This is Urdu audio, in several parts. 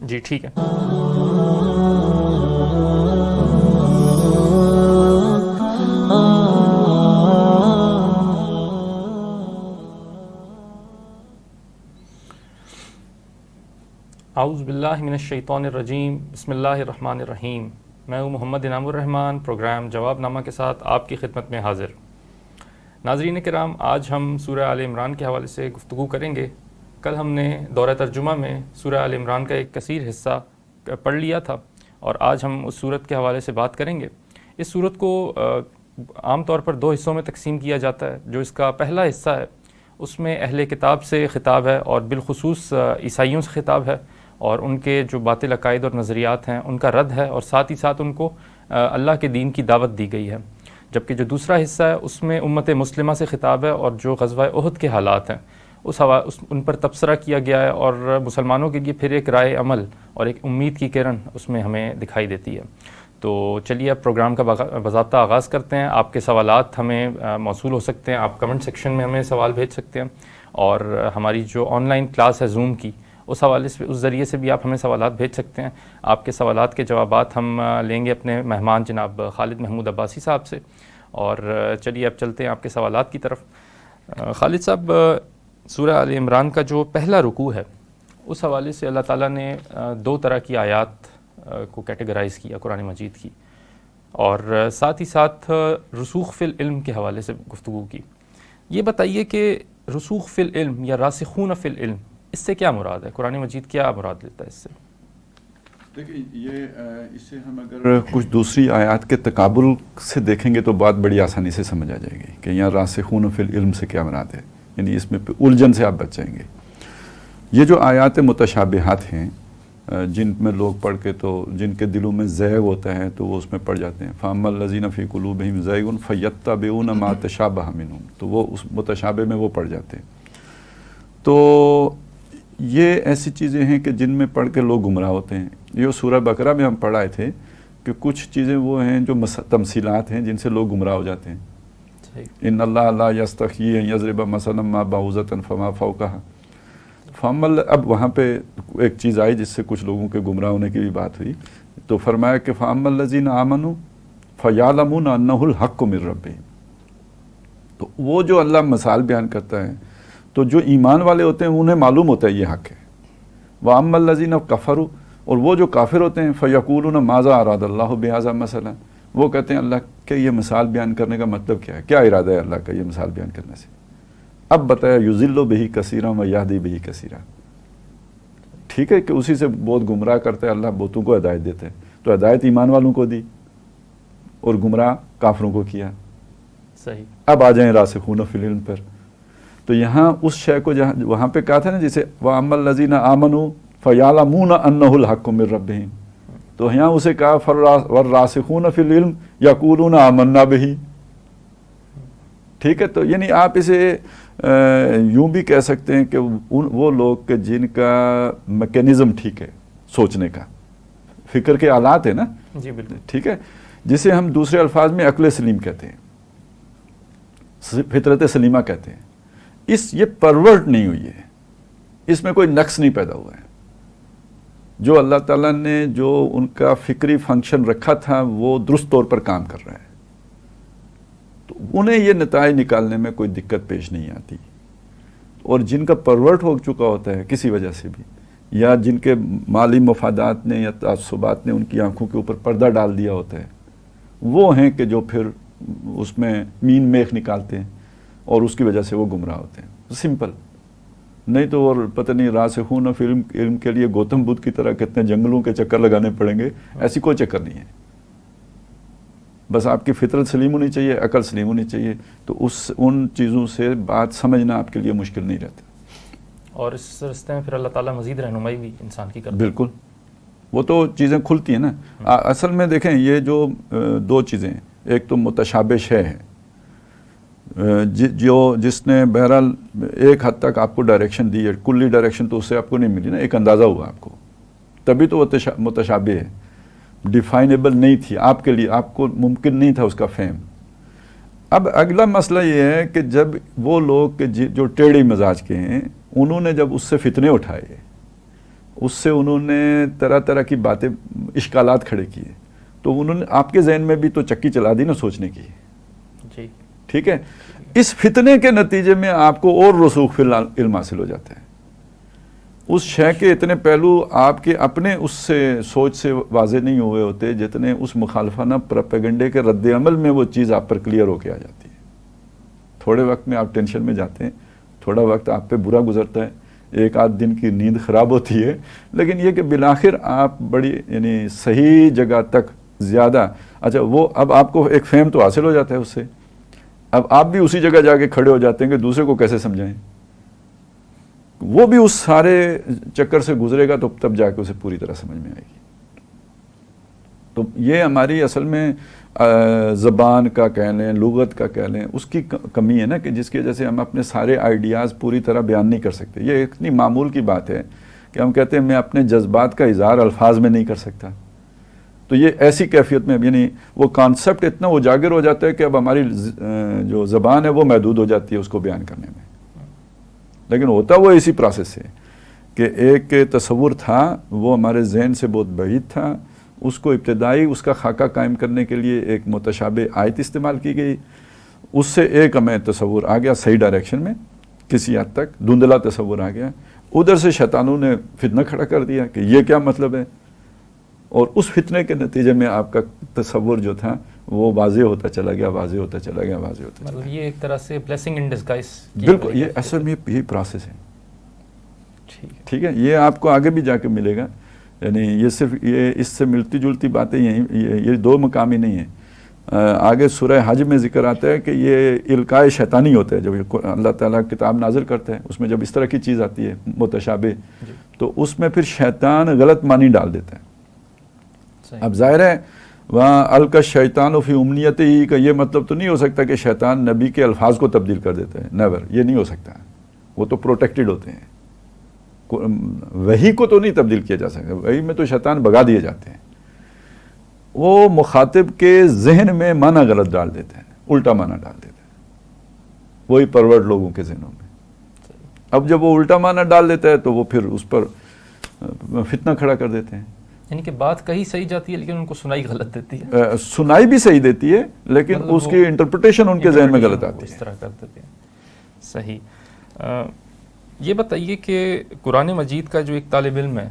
جی ٹھیک ہے. اعوذ باللہ من الشیطان الرجیم. بسم اللہ الرحمن الرحیم. میں ہوں محمد انعام الرحمن، پروگرام جواب نامہ کے ساتھ آپ کی خدمت میں حاضر. ناظرین کرام، آج ہم سورہ آل عمران کے حوالے سے گفتگو کریں گے. کل ہم نے دورہ ترجمہ میں سورہ آل عمران کا ایک کثیر حصہ پڑھ لیا تھا، اور آج ہم اس صورت کے حوالے سے بات کریں گے. اس صورت کو عام طور پر دو حصوں میں تقسیم کیا جاتا ہے. جو اس کا پہلا حصہ ہے اس میں اہل کتاب سے خطاب ہے، اور بالخصوص عیسائیوں سے خطاب ہے، اور ان کے جو باطل عقائد اور نظریات ہیں ان کا رد ہے، اور ساتھ ہی ساتھ ان کو اللہ کے دین کی دعوت دی گئی ہے. جبکہ جو دوسرا حصہ ہے اس میں امت مسلمہ سے خطاب ہے، اور جو غزوہ احد کے حالات ہیں ان پر تبصرہ کیا گیا ہے، اور مسلمانوں کے لیے پھر ایک رائے عمل اور ایک امید کی کرن اس میں ہمیں دکھائی دیتی ہے. تو چلیے اب پروگرام کا باضابطہ آغاز کرتے ہیں. آپ کے سوالات ہمیں موصول ہو سکتے ہیں، آپ کمنٹ سیکشن میں ہمیں سوال بھیج سکتے ہیں، اور ہماری جو آن لائن کلاس ہے زوم کی اس حوالے سے، اس ذریعے سے بھی آپ ہمیں سوالات بھیج سکتے ہیں. آپ کے سوالات کے جوابات ہم لیں گے اپنے مہمان جناب خالد محمود عباسی صاحب سے. اور چلیے اب چلتے ہیں آپ کے سوالات کی طرف. خالد صاحب، سورہ آل عمران کا جو پہلا رکوع ہے اس حوالے سے اللہ تعالیٰ نے دو طرح کی آیات کو کیٹیگرائز کیا قرآن مجید کی، اور ساتھ ہی ساتھ رسوخ فی العلم کے حوالے سے گفتگو کی. یہ بتائیے کہ رسوخ فی العلم یا راسخون فی العلم، اس سے کیا مراد ہے؟ قرآن مجید کیا مراد لیتا ہے اس سے؟ دیکھیے، یہ اسے ہم اگر کچھ دوسری آیات کے تقابل سے دیکھیں گے تو بات بڑی آسانی سے سمجھ آ جائے گی کہ یہاں راسخون فی العلم سے کیا مراد ہے. یعنی اس میں الجھن سے آپ بچ جائیں گے. یہ جو آیات متشابہات ہیں جن میں لوگ پڑھ کے تو جن کے دلوں میں زیغ ہوتا ہے تو وہ اس میں پڑھ جاتے ہیں. فَأَمَّا الَّذِينَ فِي قُلُوبِهِمْ زَيْغٌ فَيَتَّبِعُونَ مَا تَشَابَهَ مِنْهُ، تو وہ اس متشابہ میں وہ پڑھ جاتے ہیں. تو یہ ایسی چیزیں ہیں کہ جن میں پڑھ کے لوگ گمراہ ہوتے ہیں. یہ سورہ بقرہ میں ہم پڑھائے تھے کہ کچھ چیزیں وہ ہیں جو تمثیلات ہیں جن سے لوگ گمراہ ہو جاتے ہیں. ان اللہ لا یستحیی ان یضرب مثلا ما بعوضۃ فما فوقها. اب وہاں پہ ایک چیز آئی جس سے کچھ لوگوں کے گمراہ ہونے کی بھی بات ہوئی. تو فرمایا کہ فاما الذین آمنوا فیعلمون انہ الحق من ربہم. تو وہ جو اللہ مثال بیان کرتا ہے تو جو ایمان والے ہوتے ہیں انہیں معلوم ہوتا ہے یہ حق ہے. واما الذین کفروا، اور وہ جو کافر ہوتے ہیں فیقولون ماذا اراد اللہ بہذا مثلا، وہ کہتے ہیں اللہ کے یہ مثال بیان کرنے کا مطلب کیا ہے، کیا ارادہ ہے اللہ کا یہ مثال بیان کرنے سے. اب بتایا یضل بہ کثیرا و یہدی بہ کثیرا. ٹھیک ہے کہ اسی سے بہت گمراہ کرتا ہے اللہ، بہتوں کو ہدایت دیتا ہے. تو ہدایت ایمان والوں کو دی اور گمراہ کافروں کو کیا. صحیح. اب آ جائیں راسخون فی العلم پر. تو یہاں اس شے کو جہاں وہاں پہ کہا تھا نا جسے وَأَمَّا الَّذِينَ آمَنُوا فَيَعْلَمُونَ أَنَّهُ الْحَقُّ مِن رَّبِّهِمْ، تو یہاں اسے کہا وَالرَّاسِخُونَ فِي الْعِلْمِ يَقُولُونَ آمَنَّا بِهِ. ٹھیک ہے. تو یعنی آپ اسے یوں بھی کہہ سکتے ہیں کہ وہ لوگ کہ جن کا میکینزم ٹھیک ہے سوچنے کا، فکر کے آلات ہیں نا. جی بالکل. ٹھیک ہے، جسے ہم دوسرے الفاظ میں عقل سلیم کہتے ہیں، فطرت سلیمہ کہتے ہیں. یہ پرورٹ نہیں ہوئی ہے، اس میں کوئی نقص نہیں پیدا ہوا ہے. جو اللہ تعالیٰ نے جو ان کا فکری فنکشن رکھا تھا وہ درست طور پر کام کر رہا ہے. تو انہیں یہ نتائج نکالنے میں کوئی دقت پیش نہیں آتی. اور جن کا پرورٹ ہو چکا ہوتا ہے کسی وجہ سے بھی، یا جن کے مالی مفادات نے یا تعصبات نے ان کی آنکھوں کے اوپر پردہ ڈال دیا ہوتا ہے، وہ ہیں کہ جو پھر اس میں مین میخ نکالتے ہیں اور اس کی وجہ سے وہ گمراہ ہوتے ہیں. سمپل. نہیں تو اور پتہ نہیں راسخون فی علم کے لیے گوتم بدھ کی طرح کتنے جنگلوں کے چکر لگانے پڑیں گے، ایسی کوئی چکر نہیں ہے. بس آپ کی فطرت سلیم ہونی چاہیے، عقل سلیم ہونی چاہیے. تو ان چیزوں سے بات سمجھنا آپ کے لیے مشکل نہیں رہتا. اور اس راستے میں پھر اللہ تعالیٰ مزید رہنمائی بھی انسان کی کرتا ہے. بالکل. وہ تو چیزیں کھلتی ہیں نا. اصل میں دیکھیں یہ جو دو چیزیں ہیں، ایک تو متشابہ شے ہے جس نے بہرحال ایک حد تک آپ کو ڈائریکشن دی ہے، کلی ڈائریکشن تو اس سے آپ کو نہیں ملی نا، ایک اندازہ ہوا آپ کو، تبھی تو وہ متشابہ ہے. ڈیفائنیبل نہیں تھی آپ کے لیے، آپ کو ممکن نہیں تھا اس کا فہم. اب اگلا مسئلہ یہ ہے کہ جب وہ لوگ کہ جو ٹیڑھی مزاج کے ہیں انہوں نے جب اس سے فتنے اٹھائے اس سے انہوں نے طرح طرح کی باتیں اشکالات کھڑے کیے، تو انہوں نے آپ کے ذہن میں بھی تو چکی چلا دی نا سوچنے کی، جی ٹھیک ہے. اس فتنے کے نتیجے میں آپ کو اور رسوخ فی العلم حاصل ہو جاتا ہے. اس شے کے اتنے پہلو آپ کے اپنے اس سے سوچ سے واضح نہیں ہوئے ہوتے جتنے اس مخالفانہ پروپیگنڈے کے رد عمل میں وہ چیز آپ پر کلیئر ہو کے آ جاتی ہے. تھوڑے وقت میں آپ ٹینشن میں جاتے ہیں، تھوڑا وقت آپ پہ برا گزرتا ہے، ایک آدھ دن کی نیند خراب ہوتی ہے، لیکن یہ کہ بالآخر آپ بڑی یعنی صحیح جگہ تک زیادہ اچھا وہ اب آپ کو ایک فہم تو حاصل ہو جاتا ہے اس سے. اب آپ بھی اسی جگہ جا کے کھڑے ہو جاتے ہیں کہ دوسرے کو کیسے سمجھائیں. وہ بھی اس سارے چکر سے گزرے گا تو تب جا کے اسے پوری طرح سمجھ میں آئے گی. تو یہ ہماری اصل میں زبان کا کہہ لیں، لغت کا کہہ لیں، اس کی کمی ہے نا کہ جس کی وجہ سے ہم اپنے سارے آئیڈیاز پوری طرح بیان نہیں کر سکتے. یہ اتنی معمول کی بات ہے کہ ہم کہتے ہیں میں اپنے جذبات کا اظہار الفاظ میں نہیں کر سکتا. تو یہ ایسی کیفیت میں یعنی وہ کانسیپٹ اتنا اجاگر ہو جاتا ہے کہ اب ہماری جو زبان ہے وہ محدود ہو جاتی ہے اس کو بیان کرنے میں. لیکن ہوتا وہ اسی پروسیس سے کہ ایک تصور تھا وہ ہمارے ذہن سے بہت بعید تھا، اس کو ابتدائی اس کا خاکہ قائم کرنے کے لیے ایک متشابہ آیت استعمال کی گئی، اس سے ایک ہمیں تصور آ گیا صحیح ڈائریکشن میں، کسی حد تک دھندلا تصور آ گیا. ادھر سے شیطانوں نے فتنہ کھڑا کر دیا کہ یہ کیا مطلب ہے، اور اس فتنے کے نتیجے میں آپ کا تصور جو تھا وہ واضح ہوتا چلا گیا، واضح ہوتا چلا گیا، واضح ہوتا چلا گیا. مطلب یہ ایک طرح سے بلیسنگ ان ڈسگائز. بالکل، یہ اصل میں یہی پروسیس ہے. ٹھیک ہے، یہ آپ کو آگے بھی جا کے ملے گا. یعنی یہ صرف یہ اس سے ملتی جلتی باتیں یہ دو مقامی نہیں ہیں. آگے سورہ حج میں ذکر آتا ہے کہ یہ القاء شیطانی ہوتا ہے جب اللہ تعالیٰ کتاب نازل کرتا ہے، اس میں جب اس طرح کی چیز آتی ہے متشابہ تو اس میں پھر شیطان غلط معنی ڈال دیتا ہے. اب ظاہر ہے وہاں القا شیطان فی امنیت ہی کا یہ مطلب تو نہیں ہو سکتا کہ شیطان نبی کے الفاظ کو تبدیل کر دیتا ہے. نیور، یہ نہیں ہو سکتا. وہ تو پروٹیکٹڈ ہوتے ہیں، وحی کو تو نہیں تبدیل کیا جا سکتا. وحی میں تو شیطان بگا دیے جاتے ہیں. وہ مخاطب کے ذہن میں معنی غلط ڈال دیتے ہیں، الٹا معنی ڈال دیتے ہیں، وہی پرورڈ لوگوں کے ذہنوں میں. اب جب وہ الٹا معنی ڈال دیتا ہے تو وہ پھر اس پر فتنہ کھڑا کر دیتے ہیں. یعنی کہ بات کہیں صحیح جاتی ہے لیکن ان کو سنائی غلط دیتی ہے. سنائی بھی صحیح دیتی ہے لیکن اس کی انٹرپریٹیشن ان کے ذہن میں غلط آتی ہے. اس طرح کر دیتے ہیں. صحیح. یہ بتائیے کہ قرآن مجید کا جو ایک طالب علم ہے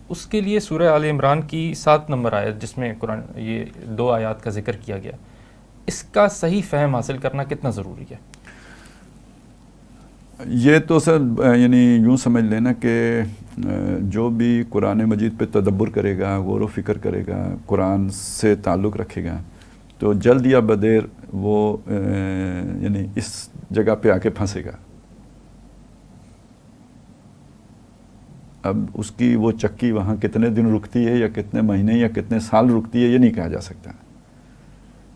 اس کے لیے سورہ آل عمران کی 7 نمبر آیت جس میں قرآن یہ 2 آیات کا ذکر کیا گیا، اس کا صحیح فہم حاصل کرنا کتنا ضروری ہے؟ یہ تو سر یعنی یوں سمجھ لینا کہ جو بھی قرآن مجید پہ تدبر کرے گا، غور و فکر کرے گا، قرآن سے تعلق رکھے گا تو جلد یا بدیر وہ یعنی اس جگہ پہ آ کے پھنسے گا. اب اس کی وہ چکی وہاں کتنے دن رکتی ہے یا کتنے مہینے یا کتنے سال رکتی ہے یہ نہیں کہا جا سکتا،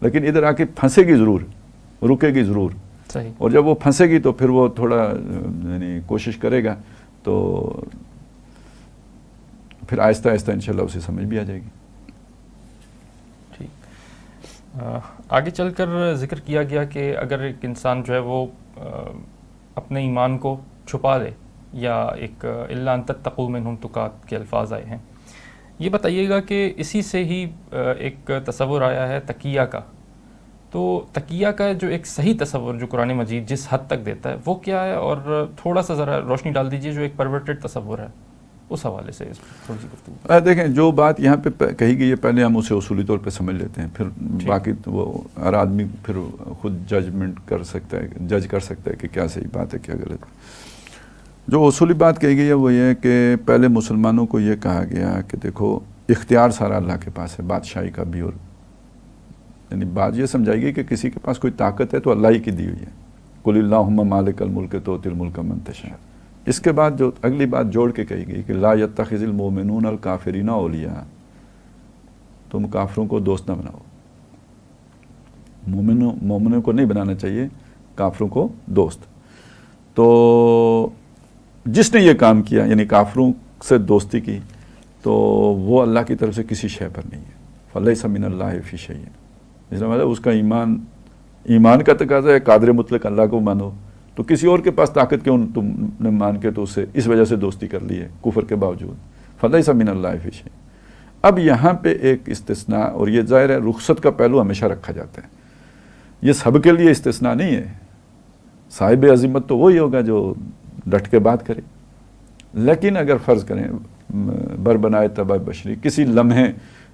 لیکن ادھر آ کے پھنسے گی ضرور، رکے گی ضرور. صحیح. اور جب وہ پھنسے گی تو پھر وہ تھوڑا یعنی کوشش کرے گا تو پھر آہستہ آہستہ انشاءاللہ اسے سمجھ بھی آ جائے گی. ٹھیک. آگے چل کر ذکر کیا گیا کہ اگر ایک انسان جو ہے وہ اپنے ایمان کو چھپا دے یا ایک الا ان تتقوا منہم تقات کے الفاظ آئے ہیں، یہ بتائیے گا کہ اسی سے ہی ایک تصور آیا ہے تقیہ کا. تو تقیہ کا جو ایک صحیح تصور جو قرآن مجید جس حد تک دیتا ہے وہ کیا ہے، اور تھوڑا سا ذرا روشنی ڈال دیجیے جو ایک پرورٹڈ تصور ہے اس حوالے سے تھوڑی سی گفتگو. دیکھیں جو بات یہاں پہ کہی گئی ہے پہلے ہم اسے اصولی طور پہ سمجھ لیتے ہیں، پھر باقی وہ ہر آدمی پھر خود ججمنٹ کر سکتا ہے، جج کر سکتا ہے کہ کیا صحیح بات ہے کیا غلط ہے. جو اصولی بات کہی گئی ہے وہ یہ ہے کہ پہلے مسلمانوں کو یہ کہا گیا کہ دیکھو اختیار سارا اللہ کے پاس ہے، بادشاہی کا بھی، اور یعنی بات یہ سمجھائی گئی کہ کسی کے پاس کوئی طاقت ہے تو اللہ ہی کی دی ہوئی ہے. قل اللہم مالک الملک تؤتی الملک من تشاء. اس کے بعد جو اگلی بات جوڑ کے کہی گئی کہ لا یتخذ المؤمنون الکافرین اولیاء، تم کافروں کو دوست نہ بناؤ. مومنوں کو نہیں بنانا چاہیے، کافروں کو دوست. تو جس نے یہ کام کیا یعنی کافروں سے دوستی کی تو وہ اللہ کی طرف سے کسی شے پر نہیں ہے. فلیس من اللہ فی شیء، اس مطلب اس کا ایمان کا تقاضا ہے قادر مطلق اللہ کو مانو، تو کسی اور کے پاس طاقت کیوں تم نے مان کے تو اسے اس وجہ سے دوستی کر لی ہے کفر کے باوجود. فلیس من اللہ فی شیء۔ اب یہاں پہ ایک استثناء، اور یہ ظاہر ہے رخصت کا پہلو ہمیشہ رکھا جاتا ہے، یہ سب کے لیے استثناء نہیں ہے، صاحب عظمت تو وہی ہوگا جو ڈٹ کے بات کرے، لیکن اگر فرض کریں بربنائے طبع بشری کسی لمحے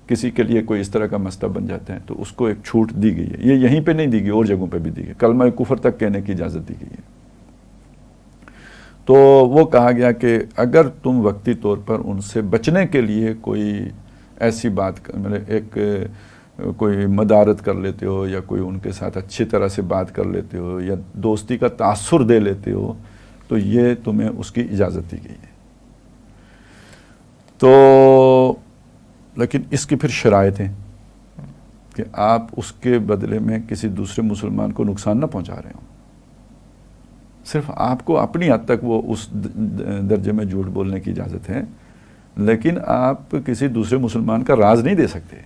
کسی کے لیے کوئی اس طرح کا مسئلہ بن جاتا ہے تو اس کو ایک چھوٹ دی گئی ہے، یہ یہیں پہ نہیں دی گئی، اور جگہوں پہ بھی دی گئی، کلمہ کفر تک کہنے کی اجازت دی گئی ہے۔ تو وہ کہا گیا کہ اگر تم وقتی طور پر ان سے بچنے کے لیے کوئی ایسی بات مطلب ایک کوئی مدارت کر لیتے ہو، یا کوئی ان کے ساتھ اچھی طرح سے بات کر لیتے ہو، یا دوستی کا تاثر دے لیتے ہو، تو یہ تمہیں اس کی اجازت دی گئی ہے۔ تو لیکن اس کی پھر شرائط ہیں کہ آپ اس کے بدلے میں کسی دوسرے مسلمان کو نقصان نہ پہنچا رہے ہوں، صرف آپ کو اپنی حد تک وہ اس درجے میں جھوٹ بولنے کی اجازت ہے، لیکن آپ کسی دوسرے مسلمان کا راز نہیں دے سکتے،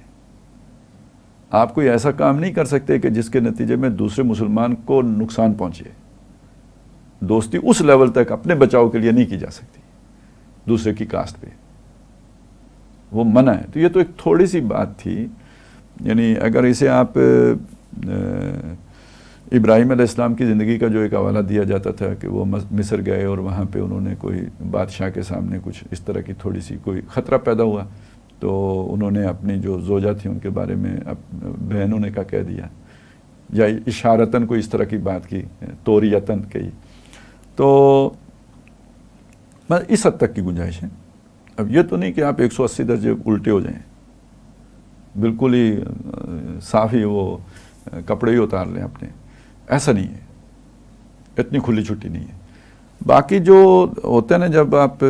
آپ کوئی ایسا کام نہیں کر سکتے کہ جس کے نتیجے میں دوسرے مسلمان کو نقصان پہنچے۔ دوستی اس لیول تک اپنے بچاؤ کے لیے نہیں کی جا سکتی دوسرے کی کاسٹ پہ، وہ منع ہے۔ تو یہ تو ایک تھوڑی سی بات تھی، یعنی اگر اسے آپ ابراہیم علیہ السلام کی زندگی کا جو ایک حوالہ دیا جاتا تھا کہ وہ مصر گئے اور وہاں پہ انہوں نے کوئی بادشاہ کے سامنے کچھ اس طرح کی تھوڑی سی کوئی خطرہ پیدا ہوا تو انہوں نے اپنی جو زوجہ تھی ان کے بارے میں بہنوں نے کا کہہ دیا، یا اشارتاً کوئی اس طرح کی بات کی، توریتاً کہی، تو اس حد تک کی گنجائش ہے۔ اب یہ تو نہیں کہ آپ 180 درجے الٹے ہو جائیں، بالکل ہی صاف ہی وہ کپڑے ہی اتار لیں اپنے، ایسا نہیں ہے، اتنی کھلی چھٹی نہیں ہے۔ باقی جو ہوتا ہے نا جب آپ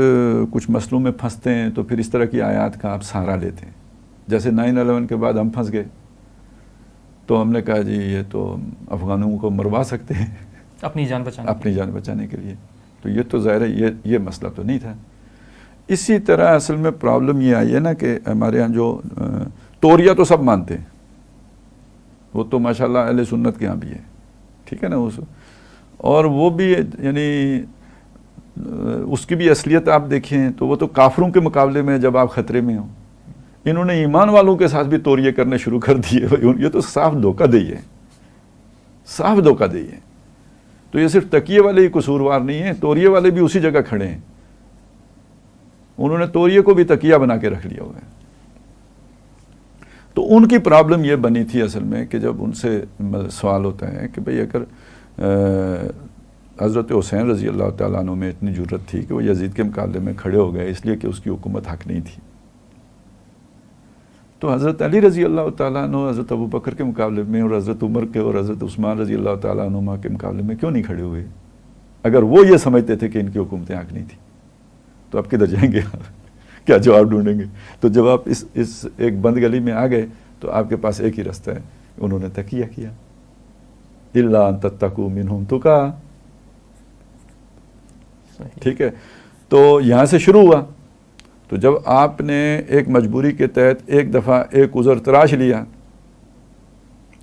کچھ مسئلوں میں پھنستے ہیں تو پھر اس طرح کی آیات کا آپ سہارا لیتے ہیں، جیسے 9/11 کے بعد ہم پھنس گئے تو ہم نے کہا جی یہ تو افغانوں کو مروا سکتے ہیں اپنی جان بچانے کے لیے، تو یہ تو ظاہر ہے یہ مسئلہ تو نہیں تھا۔ اسی طرح اصل میں پرابلم یہ آئی ہے نا کہ ہمارے ہاں جو توریہ تو سب مانتے ہیں، وہ تو ماشاءاللہ اہل سنت کے ہاں بھی ہے، ٹھیک ہے نا، اور وہ بھی یعنی اس کی بھی اصلیت آپ دیکھیں تو وہ تو کافروں کے مقابلے میں جب آپ خطرے میں ہوں، انہوں نے ایمان والوں کے ساتھ بھی توریے کرنے شروع کر دیے، یہ تو صاف دھوکہ دہی ہے، صاف دھوکہ دہی ہے۔ تو یہ صرف تکیے والے ہی قصوروار نہیں ہیں، توریے والے بھی اسی جگہ کھڑے ہیں، انہوں نے توریے کو بھی تکیہ بنا کے رکھ لیا ہوا ہے۔ تو ان کی پرابلم یہ بنی تھی اصل میں کہ جب ان سے سوال ہوتا ہے کہ بھئی اگر حضرت حسین رضی اللہ تعالیٰ عنہ میں اتنی جرت تھی کہ وہ یزید کے مقابلے میں کھڑے ہو گئے اس لیے کہ اس کی حکومت حق نہیں تھی، تو حضرت علی رضی اللہ تعالیٰ عنہ حضرت ابو بکر کے مقابلے میں اور حضرت عمر کے اور حضرت عثمان رضی اللہ تعالیٰ عنہ کے مقابلے میں کیوں نہیں کھڑے ہوئے؟ اگر وہ یہ سمجھتے تھے کہ ان کی حکومتیں حق نہیں تھی تو آپ کدھر جائیں گے؟ کیا جواب ڈھونڈیں گے؟ تو جب آپ اس ایک بند گلی میں آ گئے تو آپ کے پاس ایک ہی رستہ ہے، انہوں نے تقیہ کیا، الا ان تتقوا منہم تقا، ٹھیک ہے۔ تو یہاں سے شروع ہوا، تو جب آپ نے ایک مجبوری کے تحت ایک دفعہ ایک عذر تراش لیا،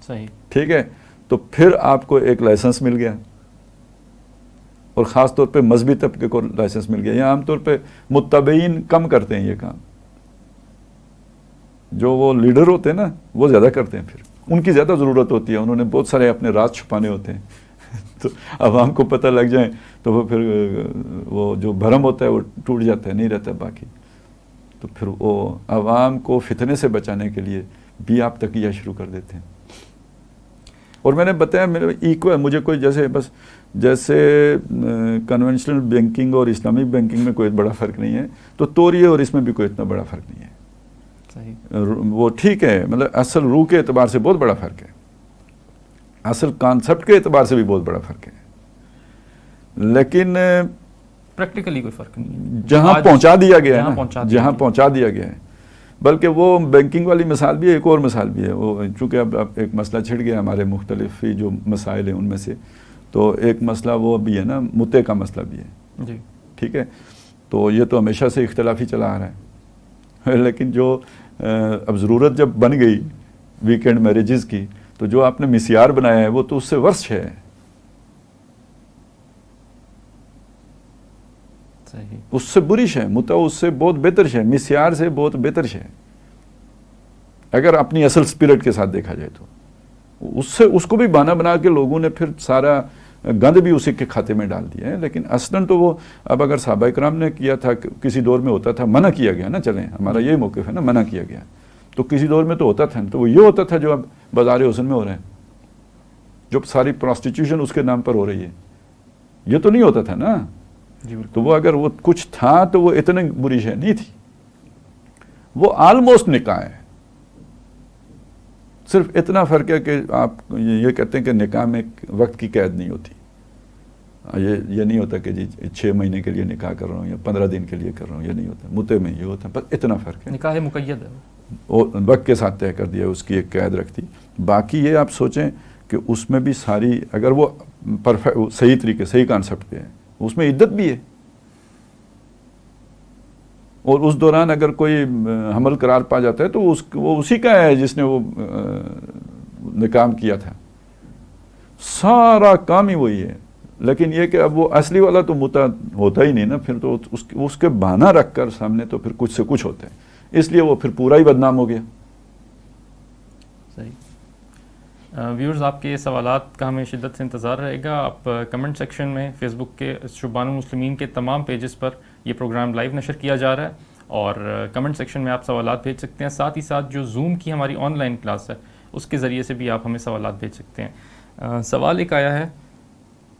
صحیح، ٹھیک ہے، تو پھر آپ کو ایک لائسنس مل گیا، اور خاص طور پہ مذہبی طبقے کو لائسنس مل گیا۔ یہ عام طور پہ متبعین کم کرتے ہیں یہ کام، جو وہ لیڈر ہوتے ہیں نا وہ زیادہ کرتے ہیں، پھر ان کی زیادہ ضرورت ہوتی ہے، انہوں نے بہت سارے اپنے راز چھپانے ہوتے ہیں تو عوام کو پتہ لگ جائیں تو وہ پھر وہ جو بھرم ہوتا ہے وہ ٹوٹ جاتا ہے، نہیں رہتا باقی۔ تو پھر وہ عوام کو فتنے سے بچانے کے لیے بھی آپ تقیہ شروع کر دیتے ہیں۔ اور میں نے بتایا میرے ایکول، مجھے کوئی جیسے کنونشنل بینکنگ اور اسلامک بینکنگ میں کوئی بڑا فرق نہیں ہے، تو توریے اور اس میں بھی کوئی اتنا بڑا فرق نہیں ہے، وہ ٹھیک ہے، مطلب اصل روح کے اعتبار سے بہت بڑا فرق ہے، اصل کانسیپٹ کے اعتبار سے بھی بہت بڑا فرق ہے، لیکن پریکٹیکلی کوئی فرق نہیں ہے، جہاں پہنچا دیا گیا ہے نا، جہاں پہنچا دیا گیا ہے۔ بلکہ وہ بینکنگ والی مثال بھی ہے، ایک اور مثال بھی ہے، وہ چونکہ اب ایک مسئلہ چھڑ گیا ہمارے مختلف جو مسائل ہیں ان میں سے، تو ایک مسئلہ وہ بھی ہے نا، متے کا مسئلہ بھی ہے جی، ٹھیک ہے۔ تو یہ تو ہمیشہ سے اختلافی چلا آ رہا ہے، لیکن جو اب ضرورت جب بن گئی ویکینڈ میریجز کی، تو جو آپ نے مسیار بنایا ہے وہ تو اس سے ورش ہے، صحیح. اس سے بری شے، متع اس سے بہت بہتر شے، مسیار سے بہت بہتر شے اگر اپنی اصل اسپرٹ کے ساتھ دیکھا جائے تو. اس کو بھی بہانہ بنا کے لوگوں نے پھر سارا گند بھی اسی کے کھاتے میں ڈال دیا ہے. لیکن اصلاً تو وہ اب اگر صحابہ کرام نے کیا تھا، کسی دور میں ہوتا تھا، منع کیا گیا نا، چلیں ہمارا یہی موقف ہے نا، منع کیا گیا، تو کسی دور میں تو ہوتا تھا، تو وہ یہ ہوتا تھا جو اب بازار حسن میں ہو رہے ہیں، جو ساری پروسٹیٹیوشن اس کے نام پر ہو رہی ہے، یہ تو نہیں ہوتا تھا نا. تو وہ اگر وہ کچھ تھا تو وہ اتنے بری شے نہیں تھی، وہ آلموسٹ نکاح ہے. صرف اتنا فرق ہے کہ آپ یہ کہتے ہیں کہ نکاح میں وقت کی قید نہیں ہوتی. یہ نہیں ہوتا کہ جی 6 مہینے کے لیے نکاح کر رہا ہوں یا 15 دن کے لیے کر رہا ہوں، یہ نہیں ہوتا. متع میں یہ ہوتا ہے، بس اتنا فرق ہے. نکاح مقید ہے، اور وقت کے ساتھ طے کر دیا، اس کی ایک قید رکھ دی. باقی یہ آپ سوچیں کہ اس میں بھی ساری، اگر وہ صحیح طریقے صحیح کانسیپٹ پہ ہے، اس میں عدت بھی ہے. اور اس دوران اگر کوئی حمل قرار پا جاتا ہے تو وہ اسی کا ہے جس نے وہ نکاح کیا تھا. سارا کام ہی وہی ہے. لیکن یہ کہ اب وہ اصلی والا تو متع ہوتا ہی نہیں نا، پھر تو اس کے بہانہ رکھ کر سامنے تو پھر کچھ سے کچھ ہوتا ہے، اس لیے وہ پھر پورا ہی بدنام ہو گیا. صحیح. ویورز، آپ کے سوالات کا ہمیں شدت سے انتظار رہے گا. آپ کمنٹ سیکشن میں فیس بک کے شبان المسلمین کے تمام پیجز پر یہ پروگرام لائیو نشر کیا جا رہا ہے، اور کمنٹ سیکشن میں آپ سوالات بھیج سکتے ہیں. ساتھ ہی ساتھ جو زوم کی ہماری آن لائن کلاس ہے اس کے ذریعے سے بھی آپ ہمیں سوالات بھیج سکتے ہیں. سوال ایک آیا ہے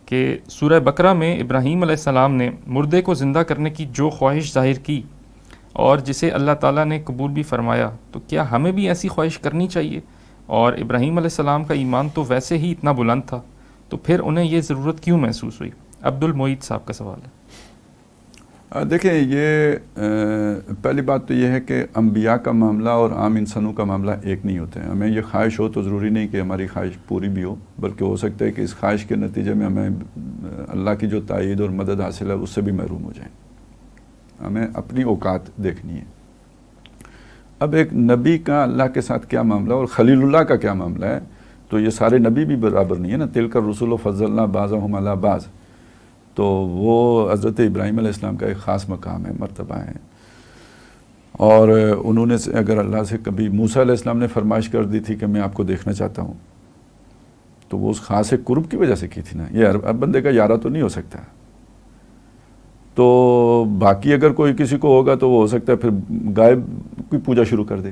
کہ سورہ بقرہ میں ابراہیم علیہ السلام نے مردے کو زندہ کرنے کی جو خواہش ظاہر کی اور جسے اللہ تعالیٰ نے قبول بھی فرمایا، تو کیا ہمیں بھی ایسی خواہش کرنی چاہیے؟ اور ابراہیم علیہ السلام کا ایمان تو ویسے ہی اتنا بلند تھا، تو پھر انہیں یہ ضرورت کیوں محسوس ہوئی؟ عبد المعید صاحب کا سوال ہے. دیکھیں، یہ پہلی بات تو یہ ہے کہ انبیاء کا معاملہ اور عام انسانوں کا معاملہ ایک نہیں ہوتے ہیں. ہمیں یہ خواہش ہو تو ضروری نہیں کہ ہماری خواہش پوری بھی ہو، بلکہ ہو سکتا ہے کہ اس خواہش کے نتیجے میں ہمیں اللہ کی جو تائید اور مدد حاصل ہے اس سے بھی محروم ہو جائیں. ہمیں اپنی اوقات دیکھنی ہے. اب ایک نبی کا اللہ کے ساتھ کیا معاملہ اور خلیل اللہ کا کیا معاملہ ہے، تو یہ سارے نبی بھی برابر نہیں ہے نا. تلک الرسل فضلنا بعضهم علی بعض، تو وہ حضرت ابراہیم علیہ السلام کا ایک خاص مقام ہے، مرتبہ ہے. اور انہوں نے اگر اللہ سے کبھی موسیٰ علیہ السلام نے فرمائش کر دی تھی کہ میں آپ کو دیکھنا چاہتا ہوں، تو وہ اس خاص قرب کی وجہ سے کی تھی نا. یہ ہر بندے کا یارہ تو نہیں ہو سکتا. تو باقی اگر کوئی کسی کو ہوگا تو وہ ہو سکتا ہے پھر گائے کی پوجا شروع کر دے.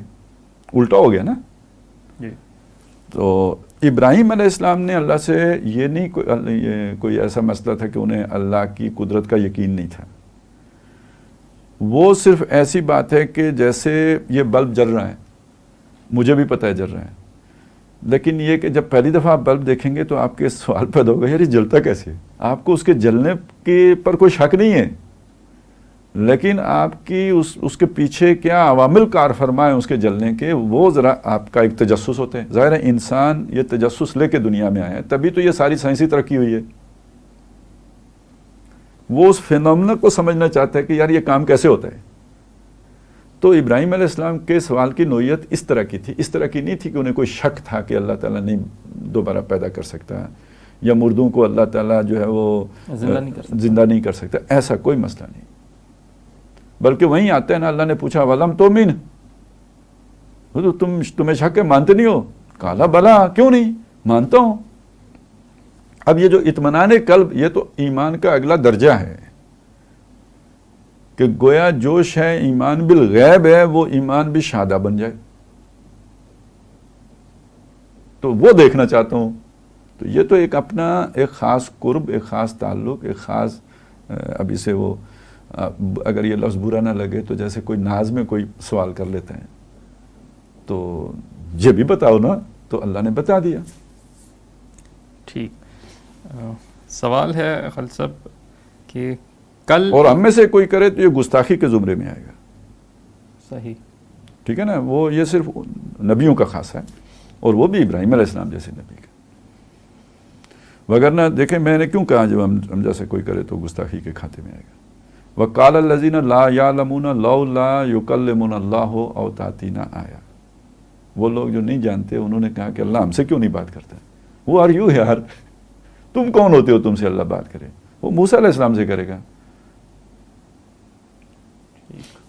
الٹا ہو گیا نا. تو ابراہیم علیہ السلام نے اللہ سے یہ نہیں کوئی ایسا مسئلہ تھا کہ انہیں اللہ کی قدرت کا یقین نہیں تھا. وہ صرف ایسی بات ہے کہ جیسے یہ بلب جل رہا ہے، مجھے بھی پتہ ہے جل رہا ہے، لیکن یہ کہ جب پہلی دفعہ آپ بلب دیکھیں گے تو آپ کے سوال پیدا ہوگا یار یہ جلتا کیسے. آپ کو اس کے جلنے کے پر کوئی شک نہیں ہے، لیکن آپ کی اس کے پیچھے کیا عوامل کار فرما ہے اس کے جلنے کے، وہ ذرا آپ کا ایک تجسس ہوتے ہیں. ظاہر ہے انسان یہ تجسس لے کے دنیا میں آیا ہے، تبھی تو یہ ساری سائنسی ترقی ہوئی ہے. وہ اس فینومنا کو سمجھنا چاہتا ہے کہ یار یہ کام کیسے ہوتا ہے. تو ابراہیم علیہ السلام کے سوال کی نوعیت اس طرح کی تھی. اس طرح کی نہیں تھی کہ انہیں کوئی شک تھا کہ اللہ تعالیٰ نہیں دوبارہ پیدا کر سکتا یا مردوں کو اللہ تعالیٰ جو ہے وہ زندہ نہیں کر سکتا. ایسا کوئی مسئلہ نہیں. بلکہ وہیں آتا ہے نا، اللہ نے پوچھا وَلَمْ تُؤْمِنْ، تمہیں شک ہے، مانتے نہیں ہو؟ کالا بلا، کیوں نہیں، مانتا ہوں. اب یہ جو اطمینان قلب، یہ تو ایمان کا اگلا درجہ ہے کہ گویا جو شے ایمان بالغیب ہے وہ ایمان بھی شہادہ بن جائے. تو وہ دیکھنا چاہتا ہوں. تو یہ تو ایک اپنا ایک خاص قرب، ایک خاص تعلق، ایک خاص اب اسے وہ اگر یہ لفظ برا نہ لگے تو جیسے کوئی ناز میں کوئی سوال کر لیتے ہیں تو یہ بھی بتاؤ نا، تو اللہ نے بتا دیا. ٹھیک. سوال ہے خالد صاحب کہ کل، اور ہم میں سے کوئی کرے تو یہ گستاخی کے زمرے میں آئے گا. صحیح، ٹھیک ہے نا. وہ یہ صرف نبیوں کا خاص ہے، اور وہ بھی ابراہیم علیہ السلام جیسے نبی کا. وگرنہ دیکھیں میں نے کیوں کہا جب ہم جیسے کوئی کرے تو گستاخی کے کھاتے میں آئے گا. وَقَالَ الَّذِينَ لَا يَعْلَمُونَ لَوْلَا يُكَلِّمُنَا اللَّهُ أَوْ تَأْتِينَا آیَةٌ. وہ لوگ جو نہیں جانتے انہوں نے کہا کہ اللہ ہم سے کیوں نہیں بات کرتا. وہ آر یو یار، تم کون ہوتے ہو تم سے اللہ بات کرے. وہ موسیٰ علیہ السلام سے کرے گا.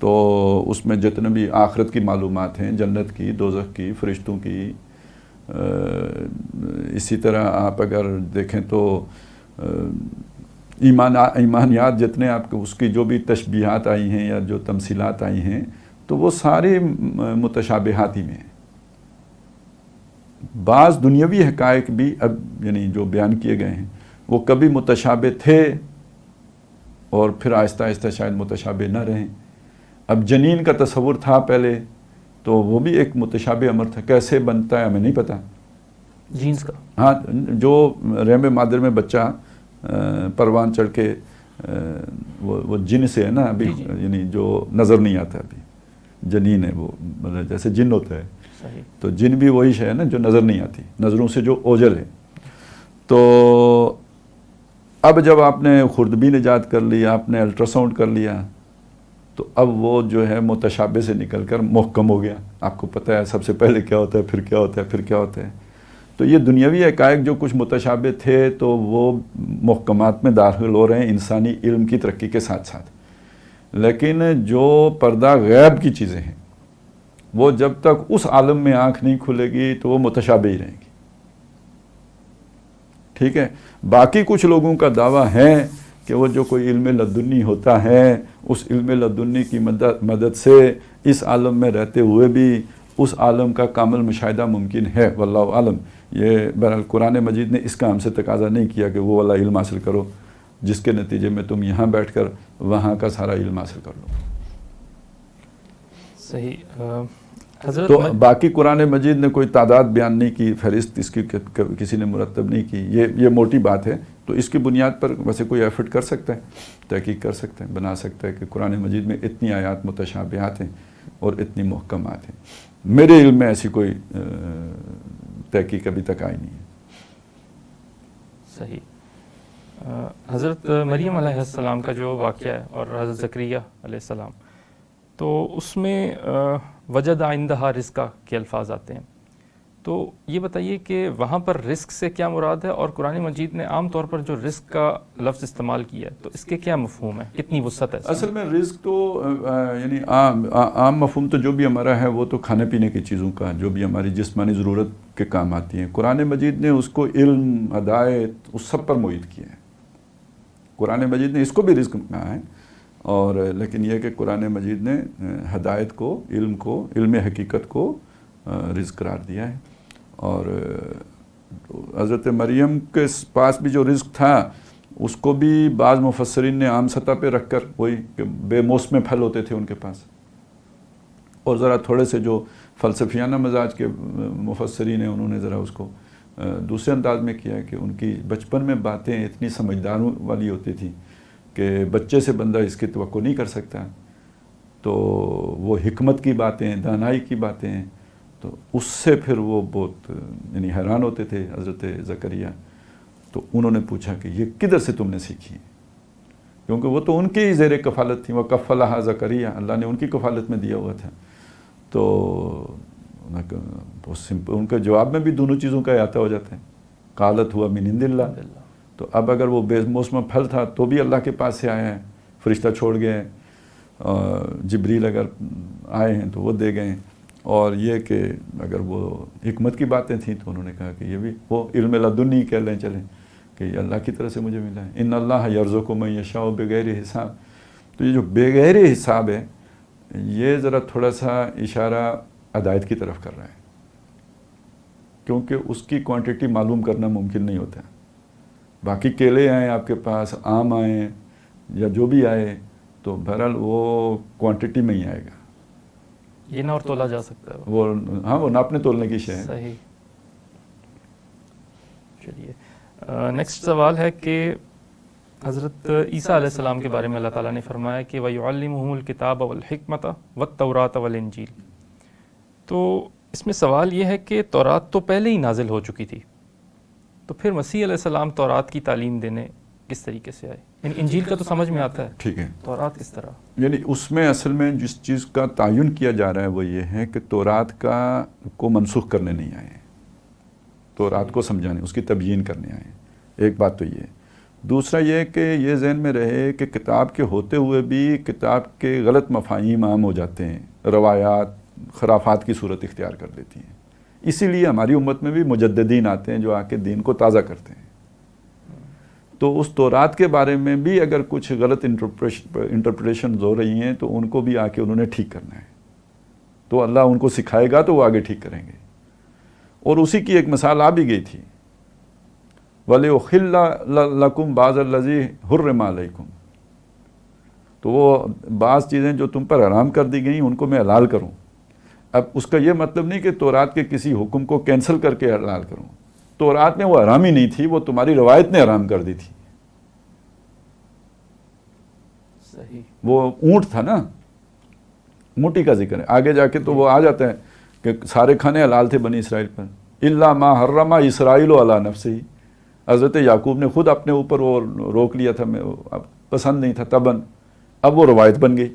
تو اس میں جتنے بھی آخرت کی معلومات ہیں، جنت کی، دوزخ کی، فرشتوں کی، اسی طرح آپ اگر دیکھیں تو ایمانیات جتنے آپ کو اس کی جو بھی تشبیہات آئی ہیں یا جو تمثیلات آئی ہیں تو وہ سارے متشابہات ہی میں ہیں۔ بعض دنیاوی حقائق بھی اب یعنی جو بیان کیے گئے ہیں وہ کبھی متشابہ تھے اور پھر آہستہ آہستہ شاید متشابہ نہ رہیں۔ اب جنین کا تصور تھا پہلے تو وہ بھی ایک متشابہ امر تھا، کیسے بنتا ہے ہمیں نہیں پتہ۔ جینز کا، ہاں، جو رحم مادر میں بچہ پروان چڑھ کے وہ جن سے ہے نا ابھی، یعنی جو نظر نہیں آتا ابھی، جنین ہے وہ، مطلب جیسے جن ہوتا ہے، صحیح، تو جن بھی وہی شے ہے نا جو نظر نہیں آتی، نظروں سے جو اوجل ہے۔ تو اب جب آپ نے خوردبین ایجاد کر لی، آپ نے الٹرا ساؤنڈ کر لیا، تو اب وہ جو ہے متشابہ سے نکل کر محکم ہو گیا۔ آپ کو پتہ ہے سب سے پہلے کیا ہوتا ہے، پھر کیا ہوتا ہے، پھر کیا ہوتا ہے۔ تو یہ دنیاوی حقائق جو کچھ متشابہ تھے تو وہ محکمات میں داخل ہو رہے ہیں انسانی علم کی ترقی کے ساتھ ساتھ، لیکن جو پردہ غیب کی چیزیں ہیں وہ جب تک اس عالم میں آنکھ نہیں کھلے گی تو وہ متشابہ ہی رہیں گی۔ ٹھیک ہے، باقی کچھ لوگوں کا دعویٰ ہے کہ وہ جو کوئی علم لدنی ہوتا ہے، اس علم لدنی کی مدد سے اس عالم میں رہتے ہوئے بھی اس عالم کا کامل مشاہدہ ممکن ہے، واللہ عالم۔ یہ بہرحال قرآن مجید نے اس کا ہم سے تقاضا نہیں کیا کہ وہ والا علم حاصل کرو جس کے نتیجے میں تم یہاں بیٹھ کر وہاں کا سارا علم حاصل کر لو۔ صحیح حضرت، تو باقی قرآن مجید نے کوئی تعداد بیان نہیں کی، فہرست اس کی کسی نے مرتب نہیں کی، یہ موٹی بات ہے۔ تو اس کی بنیاد پر ویسے کوئی ایفرٹ کر سکتا ہے، تحقیق کر سکتا ہے، بنا سکتا ہے کہ قرآن مجید میں اتنی آیات متشابہات ہیں اور اتنی محکمات ہیں۔ میرے علم میں ایسی کوئی تحقیق ابھی تک آئی نہیں ہے۔ صحیح۔ حضرت مریم علیہ السلام کا جو واقعہ ہے اور حضرت زکریا علیہ السلام، تو اس میں وجد عندہا رزقا کے الفاظ آتے ہیں، تو یہ بتائیے کہ وہاں پر رزق سے کیا مراد ہے، اور قرآن مجید نے عام طور پر جو رزق کا لفظ استعمال کیا ہے تو اس کے کیا مفہوم ہے، کتنی وسعت ہے؟ اصل میں رزق تو یعنی عام مفہوم تو جو بھی ہمارا ہے وہ تو کھانے پینے کی چیزوں کا، جو بھی ہماری جسمانی ضرورت کے کام آتی ہیں۔ قرآن مجید نے اس کو علم، ہدایت، اس سب پر محیط کیا ہے۔ قرآن مجید نے اس کو بھی رزق کہا ہے، اور لیکن یہ کہ قرآن مجید نے ہدایت کو، علم حقیقت کو رزق قرار دیا ہے۔ اور حضرت مریم کے پاس بھی جو رزق تھا اس کو بھی بعض مفسرین نے عام سطح پہ رکھ کر، وہی کہ بے موسم پھل ہوتے تھے ان کے پاس، اور ذرا تھوڑے سے جو فلسفیانہ مزاج کے مفسرین ہیں انہوں نے ذرا اس کو دوسرے انداز میں کیا کہ ان کی بچپن میں باتیں اتنی سمجھداروں والی ہوتی تھی کہ بچے سے بندہ اس کی توقع نہیں کر سکتا، تو وہ حکمت کی باتیں، دانائی کی باتیں ہیں، تو اس سے پھر وہ بہت یعنی حیران ہوتے تھے حضرت زکریا۔ تو انہوں نے پوچھا کہ یہ کدھر سے تم نے سیکھی ہے، کیونکہ وہ تو ان کی زیر کفالت تھی، وہ کفلہا زکریا، اللہ نے ان کی کفالت میں دیا ہوا تھا۔ تو بہت سمپل، ان کے جواب میں بھی دونوں چیزوں کا احاطہ ہو جاتا ہے، قالت ہوا من عند اللہ۔ تو اب اگر وہ بے موسم پھل تھا تو بھی اللہ کے پاس سے آیا ہے، فرشتہ چھوڑ گئے، جبریل اگر آئے ہیں تو وہ دے گئے، اور یہ کہ اگر وہ حکمت کی باتیں تھیں تو انہوں نے کہا کہ یہ بھی وہ علم لدنی کہہ لیں چلیں کہ یہ اللہ کی طرف سے مجھے ملا ہے، ان اللہ یرزق من یشاء بغیر حساب۔ تو یہ جو بغیر حساب ہے یہ ذرا تھوڑا سا اشارہ ہدایت کی طرف کر رہا ہے، کیونکہ اس کی کوانٹٹی معلوم کرنا ممکن نہیں ہوتا۔ باقی کیلے آئیں آپ کے پاس، آم آئیں یا جو بھی آئے تو بہرحال وہ کوانٹٹی میں ہی آئے گا، یہ نہ اور تولا جا سکتا ہے وہ ہاں وہ ناپنے تولنے کی شے ہے۔ صحیح۔ چلیے نیکسٹ سوال ہے کہ حضرت عیسیٰ علیہ السلام کے بارے میں اللہ تعالیٰ نے فرمایا کہ وَيُعَلِّمُهُمُ الْكِتَابَ وَالْحِكْمَةَ وَالتَّوْرَاةَ وَالْإِنْجِيلَ۔ تو اس میں سوال یہ ہے کہ تورات تو پہلے ہی نازل ہو چکی تھی، تو پھر مسیح علیہ السلام تورات کی تعلیم دینے کس طریقے سے آئے؟ یعنی انجیل کا تو سمجھ میں آتا ہے، ٹھیک ہے، تورات کس طرح؟ یعنی اس میں اصل میں جس چیز کا تعین کیا جا رہا ہے وہ یہ ہے کہ تورات کو منسوخ کرنے نہیں آئے ہیں، تورات کو سمجھانے، اس کی تبیین کرنے آئے ہیں۔ ایک بات تو یہ ہے۔ دوسرا یہ کہ یہ ذہن میں رہے کہ کتاب کے ہوتے ہوئے بھی کتاب کے غلط مفاہیم عام ہو جاتے ہیں، روایات خرافات کی صورت اختیار کر لیتی ہیں. اسی لیے ہماری امت میں بھی مجددین آتے ہیں جو آ کے دین کو تازہ کرتے ہیں. تو اس تورات کے بارے میں بھی اگر کچھ غلط انٹرپریشنز ہو رہی ہیں تو ان کو بھی آ کے انہوں نے ٹھیک کرنا ہے. تو اللہ ان کو سکھائے گا تو وہ آگے ٹھیک کریں گے. اور اسی کی ایک مثال آ بھی گئی تھی، وَلِأُحِلَّ لَكُمْ بَعْضَ الَّذِي حُرِّمَ عَلَيْكُمْ. تو وہ بعض چیزیں جو تم پر حرام کر دی گئیں ان کو میں حلال کروں. اب اس کا یہ مطلب نہیں کہ تورات کے کسی حکم کو کینسل کر کے حلال کروں. تورات میں وہ حرام ہی نہیں تھی، وہ تمہاری روایت نے حرام کر دی تھی. صحیح. وہ اونٹ تھا نا، اونٹی کا ذکر ہے. آگے جا کے تو وہ آ جاتا ہے کہ سارے کھانے حلال تھے بنی اسرائیل پر. الا ما حرم اسرائیل علی نفسہ. حضرت یعقوب نے خود اپنے اوپر وہ روک لیا تھا، پسند نہیں تھا تباً. اب وہ روایت بن گئی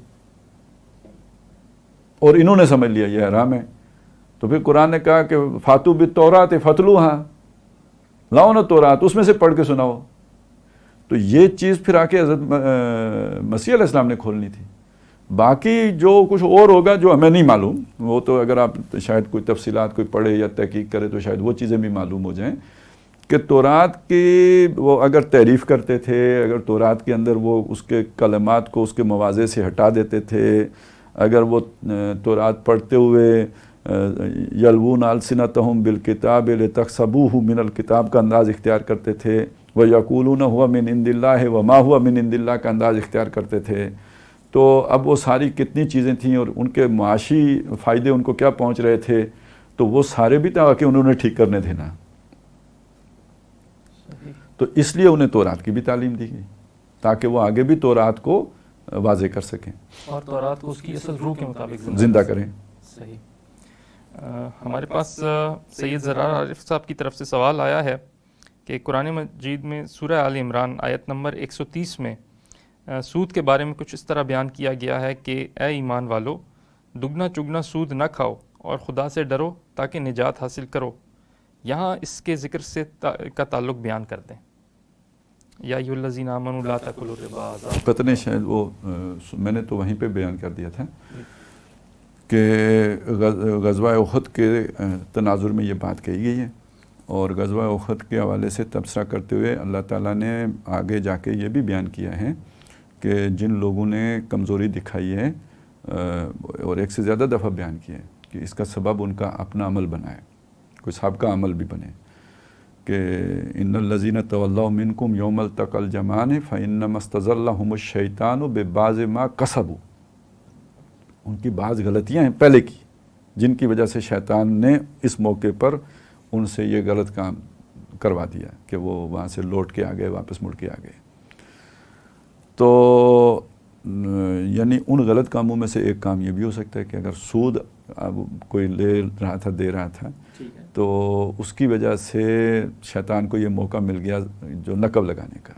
اور انہوں نے سمجھ لیا یہ حرام ہے. تو پھر قرآن نے کہا کہ فاتو بالتوراۃ فتلوہا، لاؤ نا تورات، اس میں سے پڑھ کے سناؤ. تو یہ چیز پھر آ کے حضرت مسیح علیہ السلام نے کھولنی تھی. باقی جو کچھ اور ہوگا جو ہمیں نہیں معلوم، وہ تو اگر آپ شاید کوئی تفصیلات کوئی پڑھے یا تحقیق کرے تو شاید وہ چیزیں بھی معلوم ہو جائیں کہ تورات کی وہ اگر تعریف کرتے تھے، اگر تورات کے اندر وہ اس کے کلمات کو اس کے مواضع سے ہٹا دیتے تھے، اگر وہ تورات پڑھتے ہوئے یلوون السنتہم بالکتاب لتحسبوہ من الکتاب کا انداز اختیار کرتے تھے، ویقولون ہوا من عند اللہ وما ہوا من عند اللہ کا انداز اختیار کرتے تھے. تو اب وہ ساری کتنی چیزیں تھیں اور ان کے معاشی فائدے ان کو کیا پہنچ رہے تھے، تو وہ سارے بھی تاکہ انہوں نے ٹھیک کرنے تھے نا. تو اس لیے انہیں تورات کی بھی تعلیم دی گئی تاکہ وہ آگے بھی تورات کو واضح کر سکیں اور تورات کو اس کی اصل روح کے مطابق زندہ کریں. صحیح. ہمارے پاس سید زرار عارف صاحب کی طرف سے سوال آیا ہے کہ قرآن مجید میں سورہ آل عمران آیت نمبر 130 میں سود کے بارے میں کچھ اس طرح بیان کیا گیا ہے کہ اے ایمان والو، دگنا چگنا سود نہ کھاؤ اور خدا سے ڈرو تاکہ نجات حاصل کرو. یہاں اس کے ذکر سے کا تعلق بیان کر دیں. یا ایھا الذین آمنوا لا تاکلوا الربا. پتہ نہیں شاید وہ میں نے تو وہیں پہ بیان کر دیا تھا کہ غزوہ احد کے تناظر میں یہ بات کہی گئی ہے، اور غزوہ احد کے حوالے سے تبصرہ کرتے ہوئے اللہ تعالیٰ نے آگے جا کے یہ بھی بیان کیا ہے کہ جن لوگوں نے کمزوری دکھائی ہے، اور ایک سے زیادہ دفعہ بیان کیا ہے کہ اس کا سبب ان کا اپنا عمل بنا ہے، کوئی سابقہ عمل بھی بنے، کہ ان الذین تولوا منکم یوم التقى الجمعان فانما استزلهم الشیطان ببعض ما کسبوا. ان کی بعض غلطیاں ہیں پہلے کی جن کی وجہ سے شیطان نے اس موقع پر ان سے یہ غلط کام کروا دیا کہ وہ وہاں سے لوٹ کے آ گئے، واپس مڑ کے آ گئے. تو یعنی ان غلط کاموں میں سے ایک کام یہ بھی ہو سکتا ہے کہ اگر سود اب کوئی لے رہا تھا، دے رہا تھا، تو اس کی وجہ سے شیطان کو یہ موقع مل گیا جو نقب لگانے کا.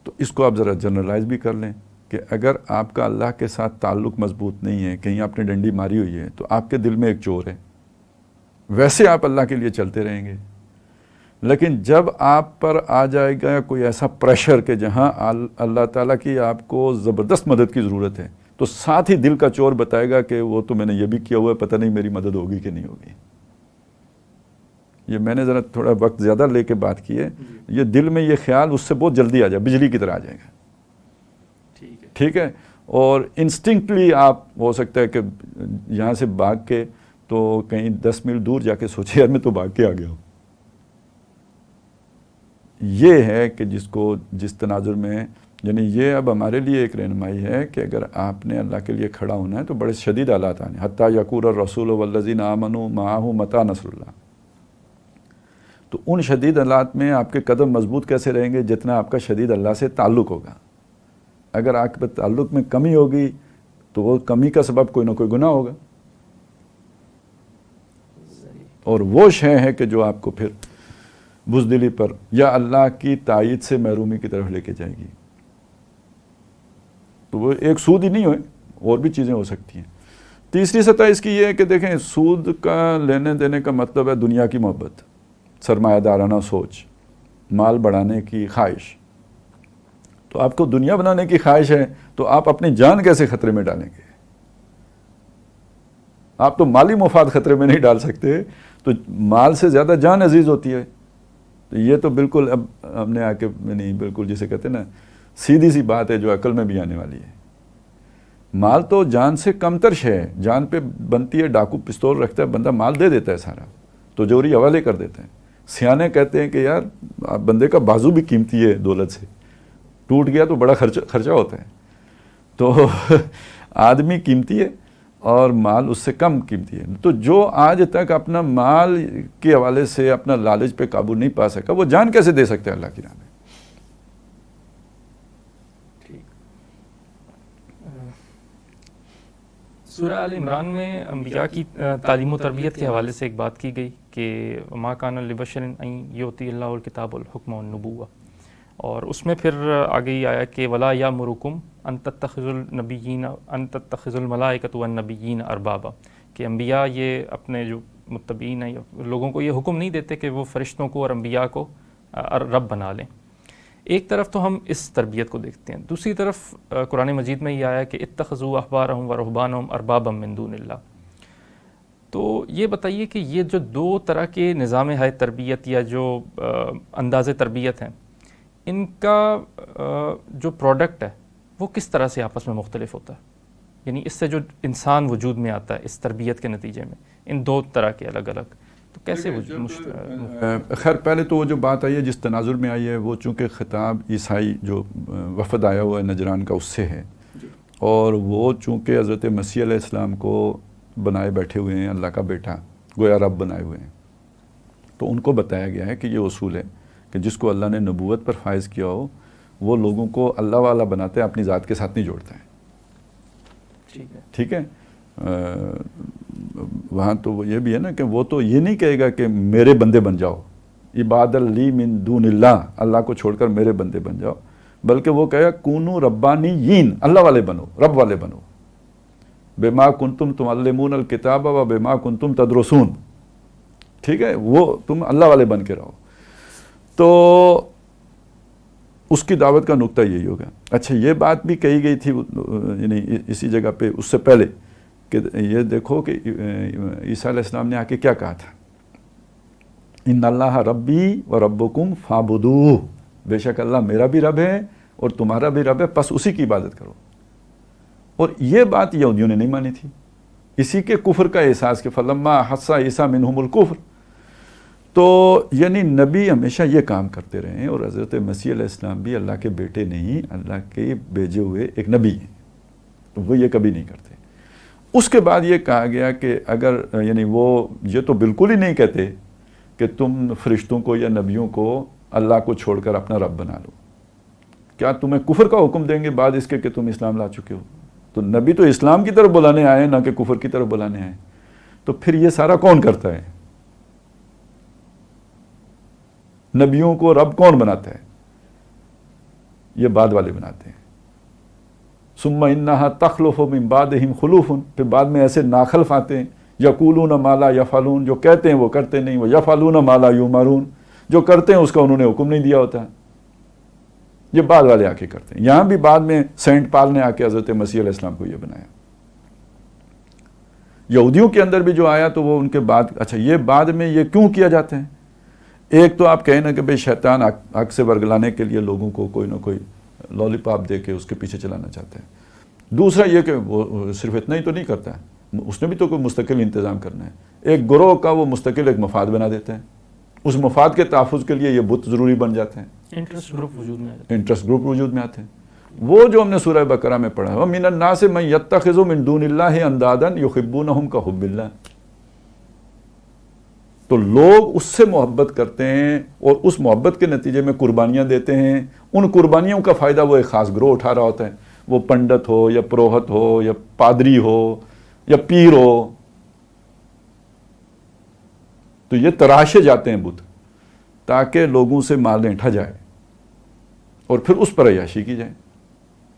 تو اس کو آپ ذرا جنرلائز بھی کر لیں کہ اگر آپ کا اللہ کے ساتھ تعلق مضبوط نہیں ہے، کہیں آپ نے ڈنڈی ماری ہوئی ہے، تو آپ کے دل میں ایک چور ہے. ویسے آپ اللہ کے لیے چلتے رہیں گے، لیکن جب آپ پر آ جائے گا کوئی ایسا پریشر کہ جہاں اللہ تعالیٰ کی آپ کو زبردست مدد کی ضرورت ہے، تو ساتھ ہی دل کا چور بتائے گا کہ وہ تو میں نے یہ بھی کیا ہوا ہے، پتہ نہیں میری مدد ہوگی کہ نہیں ہوگی. یہ میں نے ذرا تھوڑا وقت زیادہ لے کے بات کی ہے. یہ دل میں یہ خیال اس سے بہت جلدی آ جائے، بجلی کی طرح آ جائے گا. ٹھیک ہے. اور انسٹنکٹلی آپ ہو سکتا ہے کہ یہاں سے بھاگ کے تو کہیں 10 میل دور جا کے سوچے یار میں تو بھاگ کے آ گیا ہوں. یہ ہے کہ جس تناظر میں، یعنی یہ اب ہمارے لیے ایک رہنمائی ہے کہ اگر آپ نے اللہ کے لیے کھڑا ہونا ہے تو بڑے شدید حالات آنے، حتیٰ یقول الرسول والذین آمنوا معہ متی نصر اللہ. تو ان شدید حالات میں آپ کے قدم مضبوط کیسے رہیں گے؟ جتنا آپ کا شدید اللہ سے تعلق ہوگا. اگر آپ کے تعلق میں کمی ہوگی تو وہ کمی کا سبب کوئی نہ کوئی گناہ ہوگا، اور وہ شے ہے کہ جو آپ کو پھر بزدلی پر یا اللہ کی تائید سے محرومی کی طرف لے کے جائے گی. تو وہ ایک سود ہی نہیں ہوئے، اور بھی چیزیں ہو سکتی ہیں. تیسری سطح اس کی یہ ہے کہ دیکھیں سود کا لینے دینے کا مطلب ہے دنیا کی محبت، سرمایہ دارانہ سوچ، مال بڑھانے کی خواہش. تو آپ کو دنیا بنانے کی خواہش ہے تو آپ اپنی جان کیسے خطرے میں ڈالیں گے؟ آپ تو مالی مفاد خطرے میں نہیں ڈال سکتے, تو مال سے زیادہ جان عزیز ہوتی ہے. تو یہ تو بالکل اب ہم نے آ کے نہیں, بالکل جسے کہتے ہیں نا سیدھی سی بات ہے جو عقل میں بھی آنے والی ہے. مال تو جان سے کم تر شے ہے, جان پہ بنتی ہے, ڈاکو پستول رکھتا ہے بندہ, مال دے دیتا ہے سارا, تو جوری حوالے کر دیتے ہیں. سیانے کہتے ہیں کہ یار بندے کا بازو بھی قیمتی ہے, دولت سے ٹوٹ گیا تو بڑا خرچہ ہوتا ہے. تو آدمی قیمتی ہے اور مال اس سے کم قیمتی ہے. تو جو آج تک اپنا مال کے حوالے سے اپنا لالچ پہ قابو نہیں پا سکا, وہ جان کیسے دے سکتے ہیں اللہ کی راہ میں؟ سورہ آل عمران میں انبیاء کی تعلیم و تربیت کے حوالے سے ایک بات کی گئی کہ ما کان لبشر ان یؤتی اللہ الکتاب والحکم والنبوہ, اور اس میں پھر آگے ہی آیا کہ ولا یامرکم ان تتخذوا الملائکۃ والنبیین اربابا, کہ انبیاء یہ اپنے جو متبعین ہیں لوگوں کو یہ حکم نہیں دیتے کہ وہ فرشتوں کو اور انبیاء کو رب بنا لیں. ایک طرف تو ہم اس تربیت کو دیکھتے ہیں, دوسری طرف قرآن مجید میں یہ آیا کہ اتخذوا احبارہم ورہبانہم اربابا من دون اللہ. تو یہ بتائیے کہ یہ جو دو طرح کے نظام ہے تربیت یا جو انداز تربیت ہیں, ان کا جو پروڈکٹ ہے وہ کس طرح سے آپس میں مختلف ہوتا ہے؟ یعنی اس سے جو انسان وجود میں آتا ہے اس تربیت کے نتیجے میں, ان دو طرح کے الگ الگ, تو کیسے خیر پہلے تو وہ جو بات آئی ہے جس تناظر میں آئی ہے وہ چونکہ خطاب عیسائی جو وفد آیا ہوا ہے نجران کا اس سے ہے, اور وہ چونکہ حضرت مسیح علیہ السلام کو بنائے بیٹھے ہوئے ہیں اللہ کا بیٹا, گویا رب بنائے ہوئے ہیں, تو ان کو بتایا گیا ہے کہ یہ اصول ہے کہ جس کو اللہ نے نبوت پر فائز کیا ہو وہ لوگوں کو اللہ والا بناتے ہیں, اپنی ذات کے ساتھ نہیں جوڑتا ہے. ٹھیک ہے. وہاں تو وہ یہ بھی ہے نا کہ وہ تو یہ نہیں کہے گا کہ میرے بندے بن جاؤ, عباد لی من دون اللہ, اللہ کو چھوڑ کر میرے بندے بن جاؤ, بلکہ وہ کہے گا کونو ربانیین, اللہ والے بنو, رب والے بنو, بما کنتم تعلمون الکتاب و بما کنتم تدرسون. ٹھیک ہے, وہ تم اللہ والے بن کے رہو. تو اس کی دعوت کا نقطہ یہی ہوگا. اچھا یہ بات بھی کہی گئی تھی یعنی اسی جگہ پہ اس سے پہلے کہ یہ دیکھو کہ عیسیٰ علیہ السلام نے آ کے کیا کہا تھا, ان اللہ ربی و ربکم فاعبدوہ, بے شک اللہ میرا بھی رب ہے اور تمہارا بھی رب ہے, پس اسی کی عبادت کرو. اور یہ بات یہودیوں نے نہیں مانی تھی, اسی کے کفر کا احساس کہ فلما حس عیسیٰ منہم الکفر. تو یعنی نبی ہمیشہ یہ کام کرتے رہے ہیں, اور حضرت مسیح علیہ السلام بھی اللہ کے بیٹے نہیں, اللہ کے بھیجے ہوئے ایک نبی ہیں, تو وہ یہ کبھی نہیں کرتے. اس کے بعد یہ کہا گیا کہ اگر یعنی وہ یہ تو بالکل ہی نہیں کہتے کہ تم فرشتوں کو یا نبیوں کو اللہ کو چھوڑ کر اپنا رب بنا لو. کیا تمہیں کفر کا حکم دیں گے بعد اس کے کہ تم اسلام لا چکے ہو؟ تو نبی تو اسلام کی طرف بلانے آئے ہیں نہ کہ کفر کی طرف بلانے آئے ہیں. تو پھر یہ سارا کون کرتا ہے؟ نبیوں کو رب کون بناتا ہے؟ یہ بعد والے بناتے ہیں. ثم انہا تخلف من بعدہم خلوف, پھر بعد میں ایسے ناخلف آتے ہیں, یقولون ما لا یفعلون, جو کہتے ہیں وہ کرتے نہیں, وہ یفعلون ما لا یؤمرون, جو کرتے ہیں اس کا انہوں نے حکم نہیں دیا ہوتا. یہ بعد والے آ کے کرتے ہیں. یہاں بھی بعد میں سینٹ پال نے آ کے حضرت مسیح علیہ السلام کو یہ بنایا. یہودیوں کے اندر بھی جو آیا تو وہ ان کے بعد, اچھا یہ بعد میں یہ کیوں کیا جاتے ہیں؟ ایک تو آپ کہیں نا کہ بھئی شیطان حق سے ورگلانے کے لیے لوگوں کو کوئی نہ کوئی لالی پاپ دے کے اس کے پیچھے چلانا چاہتے ہیں. دوسرا یہ کہ وہ صرف اتنا ہی تو نہیں کرتا ہے, اس نے بھی تو کوئی مستقل انتظام کرنا ہے. ایک گروہ کا وہ مستقل ایک مفاد بنا دیتے ہیں, اس مفاد کے تحفظ کے لیے یہ بت ضروری بن جاتے ہیں, انٹرسٹ گروپ وجود میں آتے ہیں. وہ جو ہم نے سورہ بقرہ میں پڑھا ہے وَمِنَ النَّاسِ مَن يَتَّخِذُ مِن دُونِ اللَّهِ أَندَادًا يُحِبُّونَهُمْ كَحُبِّ اللَّهِ. تو لوگ اس سے محبت کرتے ہیں اور اس محبت کے نتیجے میں قربانیاں دیتے ہیں. ان قربانیوں کا فائدہ وہ ایک خاص گروہ اٹھا رہا ہوتا ہے, وہ پنڈت ہو یا پروہت ہو یا پادری ہو یا پیر ہو. تو یہ تراشے جاتے ہیں بت تاکہ لوگوں سے مال اینٹھا جائے اور پھر اس پر عیاشی کی جائے.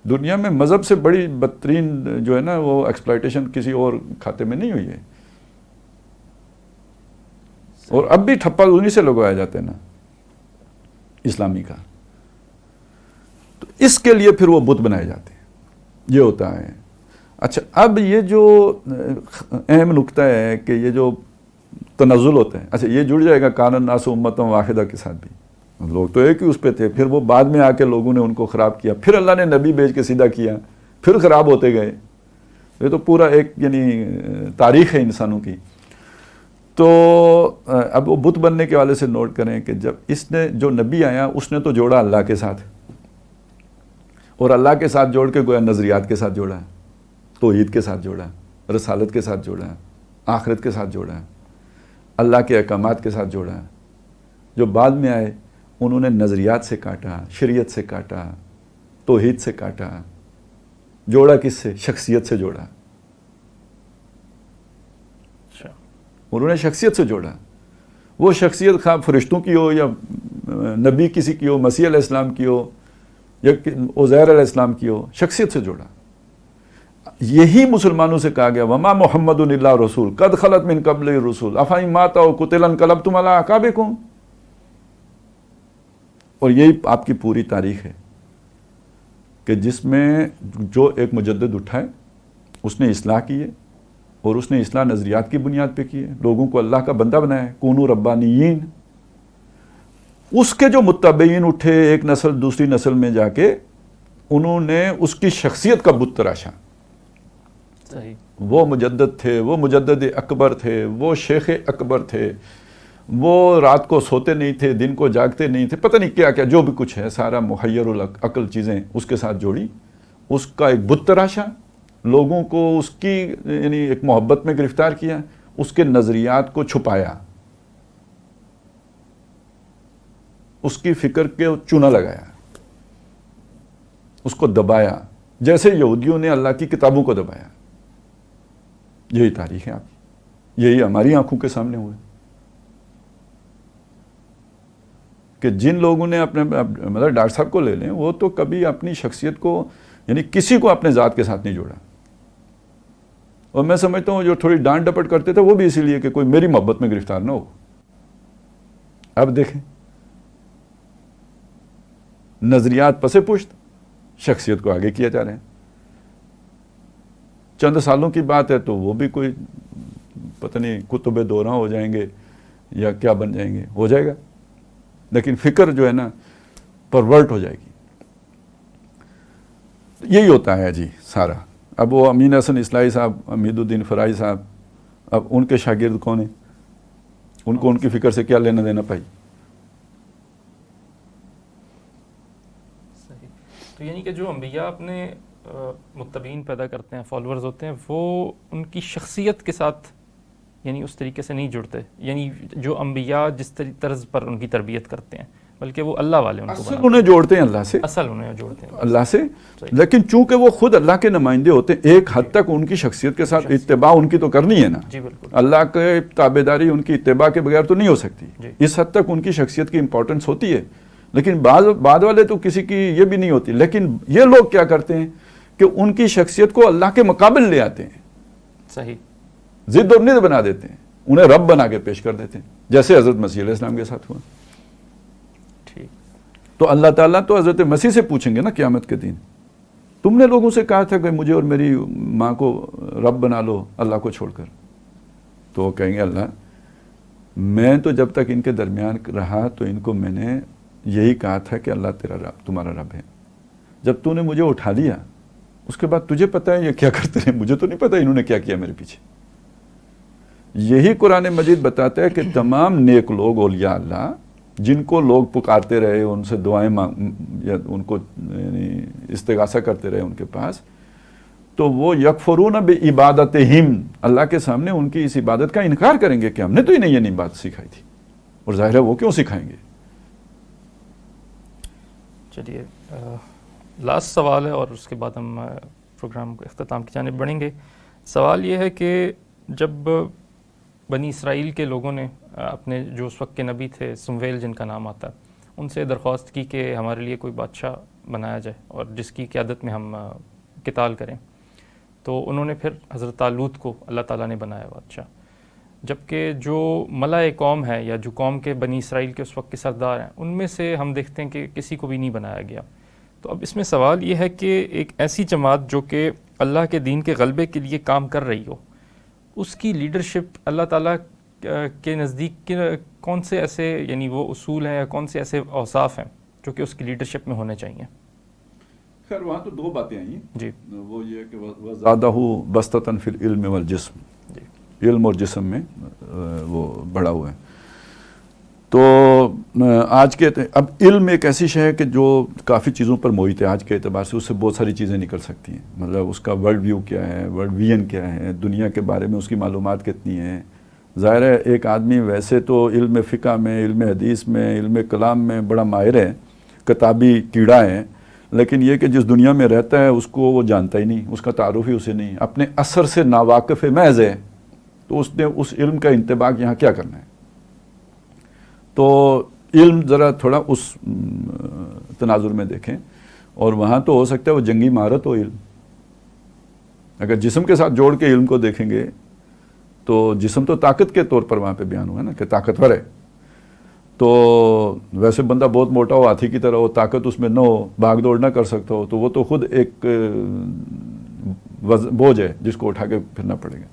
دنیا میں مذہب سے بڑی بدترین جو ہے نا وہ ایکسپلائٹیشن کسی اور کھاتے میں نہیں ہوئی ہے, اور اب بھی ٹھپا انہی سے لگوایا جاتے ہیں نا. اسلامی کا. تو اس کے لیے پھر وہ بت بنائے جاتے ہیں. یہ ہوتا ہے. اچھا اب یہ جو اہم نقطہ ہے کہ یہ جو تنزل ہوتا ہے, اچھا یہ جڑ جائے گا کان الناس امۃ واحدہ کے ساتھ بھی. لوگ تو ایک ہی اس پہ تھے, پھر وہ بعد میں آ کے لوگوں نے ان کو خراب کیا, پھر اللہ نے نبی بھیج کے سیدھا کیا, پھر خراب ہوتے گئے. یہ تو پورا ایک یعنی تاریخ ہے انسانوں کی. تو اب وہ بت بننے کے حوالے سے نوٹ کریں کہ جب اس نے جو نبی آیا اس نے تو جوڑا اللہ کے ساتھ, اور اللہ کے ساتھ جوڑ کے گویا نظریات کے ساتھ جوڑا ہے, توحید کے ساتھ جوڑا ہے, رسالت کے ساتھ جوڑا ہے, آخرت کے ساتھ جوڑا ہے, اللہ کے احکامات کے ساتھ جوڑا ہے. جو بعد میں آئے انہوں نے نظریات سے کاٹا, شریعت سے کاٹا, توحید سے کاٹا. جوڑا کس سے؟ شخصیت سے جوڑا. انہوں نے شخصیت سے جوڑا. وہ شخصیت خواہ فرشتوں کی ہو یا نبی کسی کی ہو, مسیح علیہ السلام کی ہو یا عزیر علیہ السلام کی ہو, شخصیت سے جوڑا. یہی مسلمانوں سے کہا گیا وما محمد الا رسول قد خلت من قبل الرسل افإن مات أو قتل انقلبتم على أعقابكم. اور یہی آپ کی پوری تاریخ ہے کہ جس میں جو ایک مجدد اٹھا ہے اس نے اصلاح کی ہے, اور اس نے اصلاح نظریات کی بنیاد پہ کی ہے, لوگوں کو اللہ کا بندہ بنایا ہے. کونوا ربانیین. اس کے جو متبعین اٹھے ایک نسل دوسری نسل میں جا کے, انہوں نے اس کی شخصیت کا بت تراشا. وہ مجدد تھے, وہ مجدد اکبر تھے, وہ شیخ اکبر تھے, وہ رات کو سوتے نہیں تھے, دن کو جاگتے نہیں تھے, پتہ نہیں کیا کیا جو بھی کچھ ہے سارا محیر العقل چیزیں اس کے ساتھ جوڑی, اس کا ایک بت تراشا, لوگوں کو اس کی یعنی ایک محبت میں گرفتار کیا, اس کے نظریات کو چھپایا, اس کی فکر کے چونا لگایا, اس کو دبایا, جیسے یہودیوں نے اللہ کی کتابوں کو دبایا. یہی تاریخ ہے آپ, یہی ہماری آنکھوں کے سامنے ہوئے کہ جن لوگوں نے اپنے مطلب ڈاکٹر صاحب کو لے لیں, وہ تو کبھی اپنی شخصیت کو یعنی کسی کو اپنے ذات کے ساتھ نہیں جوڑا. اور میں سمجھتا ہوں جو تھوڑی ڈانٹ ڈپٹ کرتے تھے وہ بھی اسی لیے کہ کوئی میری محبت میں گرفتار نہ ہو. اب دیکھیں نظریات پس پشت, شخصیت کو آگے کیا جا رہے ہیں. چند سالوں کی بات ہے تو وہ بھی کوئی پتہ نہیں کتب دورہ ہو جائیں گے یا کیا بن جائیں گے, ہو جائے گا, لیکن فکر جو ہے نا پرورٹ ہو جائے گی. یہی ہوتا ہے جی سارا. اب وہ امین حسن اصلاحی صاحب, حمید الدین فرائی صاحب, اب ان کے شاگرد کون ہیں, ان کو ان کی فکر سے کیا لینا دینا پائی. صحیح. تو یعنی کہ جو انبیاء اپنے متبعین پیدا کرتے ہیں, فالورز ہوتے ہیں, وہ ان کی شخصیت کے ساتھ یعنی اس طریقے سے نہیں جڑتے. یعنی جو انبیاء جس طرز پر ان کی تربیت کرتے ہیں, بلکہ وہ اللہ والے ان کو اصل انہیں جوڑتے ہیں اللہ سے, اصل انہیں جوڑتے ہیں اللہ سے. لیکن چونکہ وہ خود اللہ کے نمائندے ہوتے ہیں, ایک حد تک ان کی شخصیت کے ساتھ اتباع ان کی تو کرنی ہے نا. جی بالکل. اللہ کے تابعداری ان کی اتباع کے بغیر تو نہیں ہو سکتی. اس حد تک ان کی شخصیت کی امپورٹنس ہوتی ہے. لیکن بعد والے تو کسی کی یہ بھی نہیں ہوتی. لیکن یہ لوگ کیا کرتے ہیں کہ ان کی شخصیت کو اللہ کے مقابل لے آتے ہیں, صحیح, ضد اور ند بنا دیتے ہیں, انہیں رب بنا کے پیش کر دیتے ہیں, جیسے حضرت مسیح علیہ السلام کے ساتھ ہوا. ٹھیک. تو اللہ تعالیٰ تو حضرت مسیح سے پوچھیں گے نا قیامت کے دن, تم نے لوگوں سے کہا تھا کہ مجھے اور میری ماں کو رب بنا لو اللہ کو چھوڑ کر. تو وہ کہیں گے اللہ میں تو جب تک ان کے درمیان رہا تو ان کو میں نے یہی کہا تھا کہ اللہ تیرا رب تمہارا رب ہے. جب تو نے مجھے اٹھا لیا اس کے بعد تجھے پتہ ہے یہ کیا کرتے ہیں, مجھے تو نہیں پتہ انہوں نے کیا کیا میرے پیچھے. یہی قرآن مجید بتاتا ہے کہ تمام نیک لوگ اولیاء اللہ جن کو لوگ پکارتے رہے, ان سے دعائیں یا ان کو یعنی استغاثہ کرتے رہے ان کے پاس, تو وہ یکفرون بعبادتہم, اللہ کے سامنے ان کی اس عبادت کا انکار کریں گے کہ ہم نے تو انہیں یہ نہیں بات سکھائی تھی. اور ظاہر ہے وہ کیوں سکھائیں گے. چلیے لاسٹ سوال ہے اور اس کے بعد ہم پروگرام کو اختتام کی جانب بڑھیں گے. سوال یہ ہے کہ جب بنی اسرائیل کے لوگوں نے اپنے جو اس وقت کے نبی تھے سمویل جن کا نام آتا ہے, ان سے درخواست کی کہ ہمارے لیے کوئی بادشاہ بنایا جائے اور جس کی قیادت میں ہم قتال کریں, تو انہوں نے پھر حضرت طالوت کو اللہ تعالیٰ نے بنایا بادشاہ. جبکہ جو ملأ قوم ہے یا جو قوم کے بنی اسرائیل کے اس وقت کے سردار ہیں ان میں سے ہم دیکھتے ہیں کہ کسی کو بھی نہیں بنایا گیا. تو اب اس میں سوال یہ ہے کہ ایک ایسی جماعت جو کہ اللہ کے دین کے غلبے کے لیے کام کر رہی ہو، اس کی لیڈرشپ اللہ تعالیٰ کے نزدیک کون سے ایسے یعنی وہ اصول ہیں یا کون سے ایسے اوصاف ہیں جو کہ اس کی لیڈرشپ میں ہونے چاہیے؟ خیر وہاں تو دو باتیں آئیں جی. وہ یہ کہ وزادہ بسطۃ فی العلم والجسم، علم اور جسم میں وہ بڑا ہوا ہے. تو آج کے اب علم ایک ایسی شے ہے کہ جو کافی چیزوں پر محیط ہے. آج کے اعتبار سے اس سے بہت ساری چیزیں نکل سکتی ہیں. مطلب اس کا ورلڈ ویو کیا ہے، ورلڈ ویژن کیا ہے، دنیا کے بارے میں اس کی معلومات کتنی ہیں. ظاہر ہے ایک آدمی ویسے تو علم فقہ میں، علم حدیث میں، علم کلام میں بڑا ماہر ہے، کتابی کیڑا ہے، لیکن یہ کہ جس دنیا میں رہتا ہے اس کو وہ جانتا ہی نہیں، اس کا تعارف ہی اسے نہیں، اپنے اثر سے ناواقف محض ہے. تو اس نے اس علم کا انطباق یہاں کیا کرنا ہے؟ تو علم ذرا تھوڑا اس تناظر میں دیکھیں، اور وہاں تو ہو سکتا ہے وہ جنگی مہارت ہو علم. اگر جسم کے ساتھ جوڑ کے علم کو دیکھیں گے تو جسم تو طاقت کے طور پر وہاں پہ بیان ہوا ہے نا کہ طاقتور ہے. تو ویسے بندہ بہت موٹا ہو، ہاتھی کی طرح ہو، طاقت اس میں نہ ہو، بھاگ دوڑ نہ کر سکتا ہو، تو وہ تو خود ایک بوجھ ہے جس کو اٹھا کے پھرنا پڑے گا.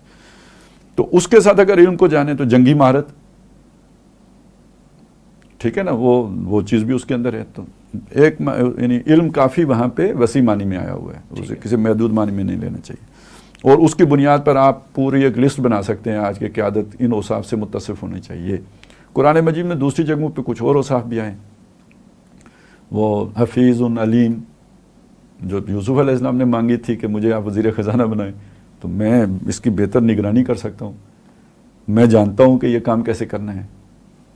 تو اس کے ساتھ اگر علم کو جانے تو جنگی مہارت، ٹھیک ہے نا، وہ چیز بھی اس کے اندر ہے. تو ایک یعنی علم کافی وہاں پہ وسیع معنی میں آیا ہوا ہے، اسے کسی محدود معنی میں نہیں لینا چاہیے. اور اس کی بنیاد پر آپ پوری ایک لسٹ بنا سکتے ہیں آج کے قیادت ان اوصاف سے متصف ہونے چاہیے. قرآن مجید میں دوسری جگہوں پہ کچھ اور اوصاف بھی آئے. وہ حفیظ علیم جو یوسف علیہ السلام نے مانگی تھی کہ مجھے آپ وزیر خزانہ بنائیں، تو میں اس کی بہتر نگرانی کر سکتا ہوں، میں جانتا ہوں کہ یہ کام کیسے کرنا ہے.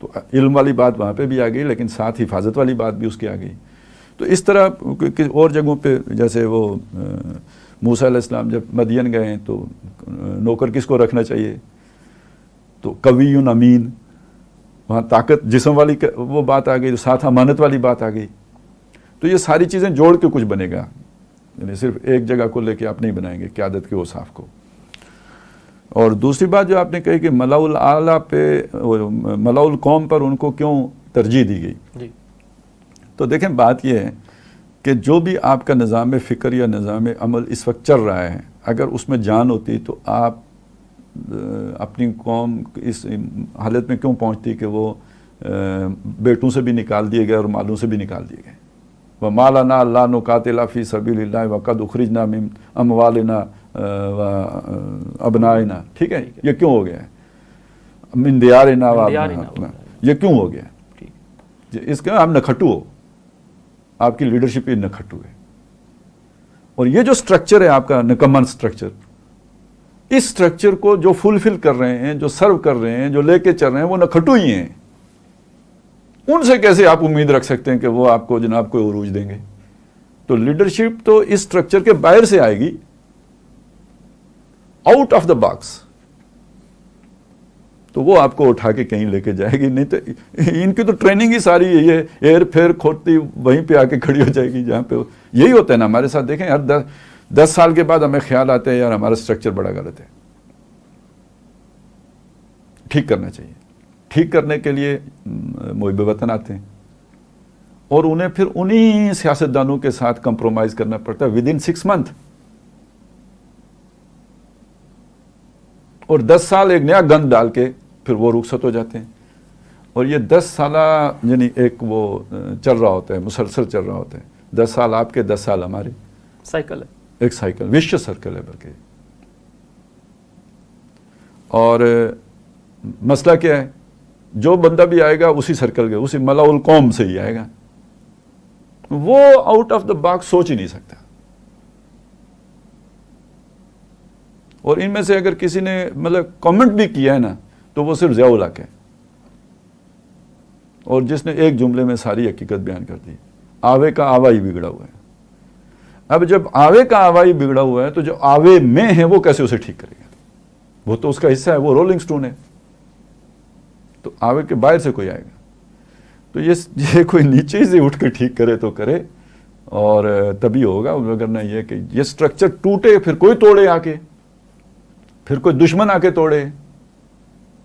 تو علم والی بات وہاں پہ بھی آ گئی، لیکن ساتھ حفاظت والی بات بھی اس کی آ گئی. تو اس طرح اور جگہوں پہ جیسے وہ موسیٰ علیہ السلام جب مدین گئے تو نوکر کس کو رکھنا چاہیے؟ تو قوی امین، وہاں طاقت جسم والی وہ بات آ گئی، تو ساتھ امانت والی بات آ گئی. تو یہ ساری چیزیں جوڑ کے کچھ بنے گا، یعنی صرف ایک جگہ کو لے کے آپ نہیں بنائیں گے قیادت کے اوصاف کو. اور دوسری بات جو آپ نے کہی کہ ملاء الاعلیٰ پہ، ملاء القوم پر ان کو کیوں ترجیح دی گئی؟ جی. تو دیکھیں بات یہ ہے کہ جو بھی آپ کا نظام فکر یا نظام عمل اس وقت چل رہا ہے، اگر اس میں جان ہوتی تو آپ اپنی قوم اس حالت میں کیوں پہنچتی کہ وہ بیٹوں سے بھی نکال دیے گئے اور مالوں سے بھی نکال دیے گئے. وَمَا لَنَا أَلَّا نُقَاتِلَ فِي سَبِيلِ اللَّهِ وَقَدْ أُخْرِجْنَا مِنْ أَمْوَالِنَا وَأَبْنَائِنَا. ٹھیک ہے، یہ کیوں ہو گیا ہے؟ مِنْ دِيَارِنَا وَأَبْنَائِنَا، یہ کیوں ہو گیا ہے؟ اس کا آپ نکھٹو ہو، آپ کی لیڈرشپ یہ نکھٹو ہے. اور یہ جو سٹرکچر ہے آپ کا نکمن سٹرکچر، اس سٹرکچر کو جو فلفل کر رہے ہیں، جو سرو کر رہے ہیں، جو لے کے چل رہے ہیں، وہ نکھٹو ہی ہیں. ان سے کیسے آپ امید رکھ سکتے ہیں کہ وہ آپ کو جناب کوئی عروج دیں گے؟ تو لیڈرشپ تو اس سٹرکچر کے باہر سے آئے گی، آؤٹ آف دا باکس. تو وہ آپ کو اٹھا کے کہیں لے کے جائے گی. نہیں تو ان کی تو ٹریننگ ہی ساری یہی ہے، ایر پھیر کھوٹتی وہیں پہ آ کے کھڑی ہو جائے گی جہاں پہ. یہی ہوتا ہے نا ہمارے ساتھ. دیکھیں ہر 10 سال کے بعد ہمیں خیال آتا ہے یار ہمارا سٹرکچر بڑا غلط ہے، ٹھیک کرنا چاہیے. ٹھیک کرنے کے لیے محب وطن آتے ہیں اور انہیں پھر انہی سیاستدانوں کے ساتھ کمپرومائز کرنا پڑتا ہے ود ان 6 months. اور 10 سال ایک نیا گند ڈال کے پھر وہ رخصت ہو جاتے ہیں. اور یہ 10 سالہ یعنی ایک وہ چل رہا ہوتا ہے، مسلسل چل رہا ہوتا ہے. 10 سال آپ کے، 10 سال ہمارے، سائیکل ہے، ایک سائیکل، وشیس سرکل ہے بلکہ. اور مسئلہ کیا ہے؟ جو بندہ بھی آئے گا اسی سرکل کے، اسی ملاء القوم سے ہی آئے گا. وہ آؤٹ آف دا باکس سوچ ہی نہیں سکتا. اور ان میں سے اگر کسی نے مطلب کامنٹ بھی کیا ہے نا تو وہ صرف ضیاء الحق ہے، اور جس نے ایک جملے میں ساری حقیقت بیان کر دی. آوے کا آوا ہی بگڑا ہوا ہے. اب جب آوے کا آوا ہی بگڑا ہوا ہے تو جو آوے میں ہے وہ کیسے اسے ٹھیک کرے گا؟ وہ تو اس کا حصہ ہے، وہ رولنگ سٹون ہے. تو آوے کے باہر سے کوئی آئے گا تو یہ کوئی نیچے سے اٹھ کے ٹھیک کرے تو کرے، اور تبھی ہوگا. وگرنہ یہ کہ یہ سٹرکچر ٹوٹے پھر کوئی توڑے آ کے، پھر کوئی دشمن آ کے توڑے.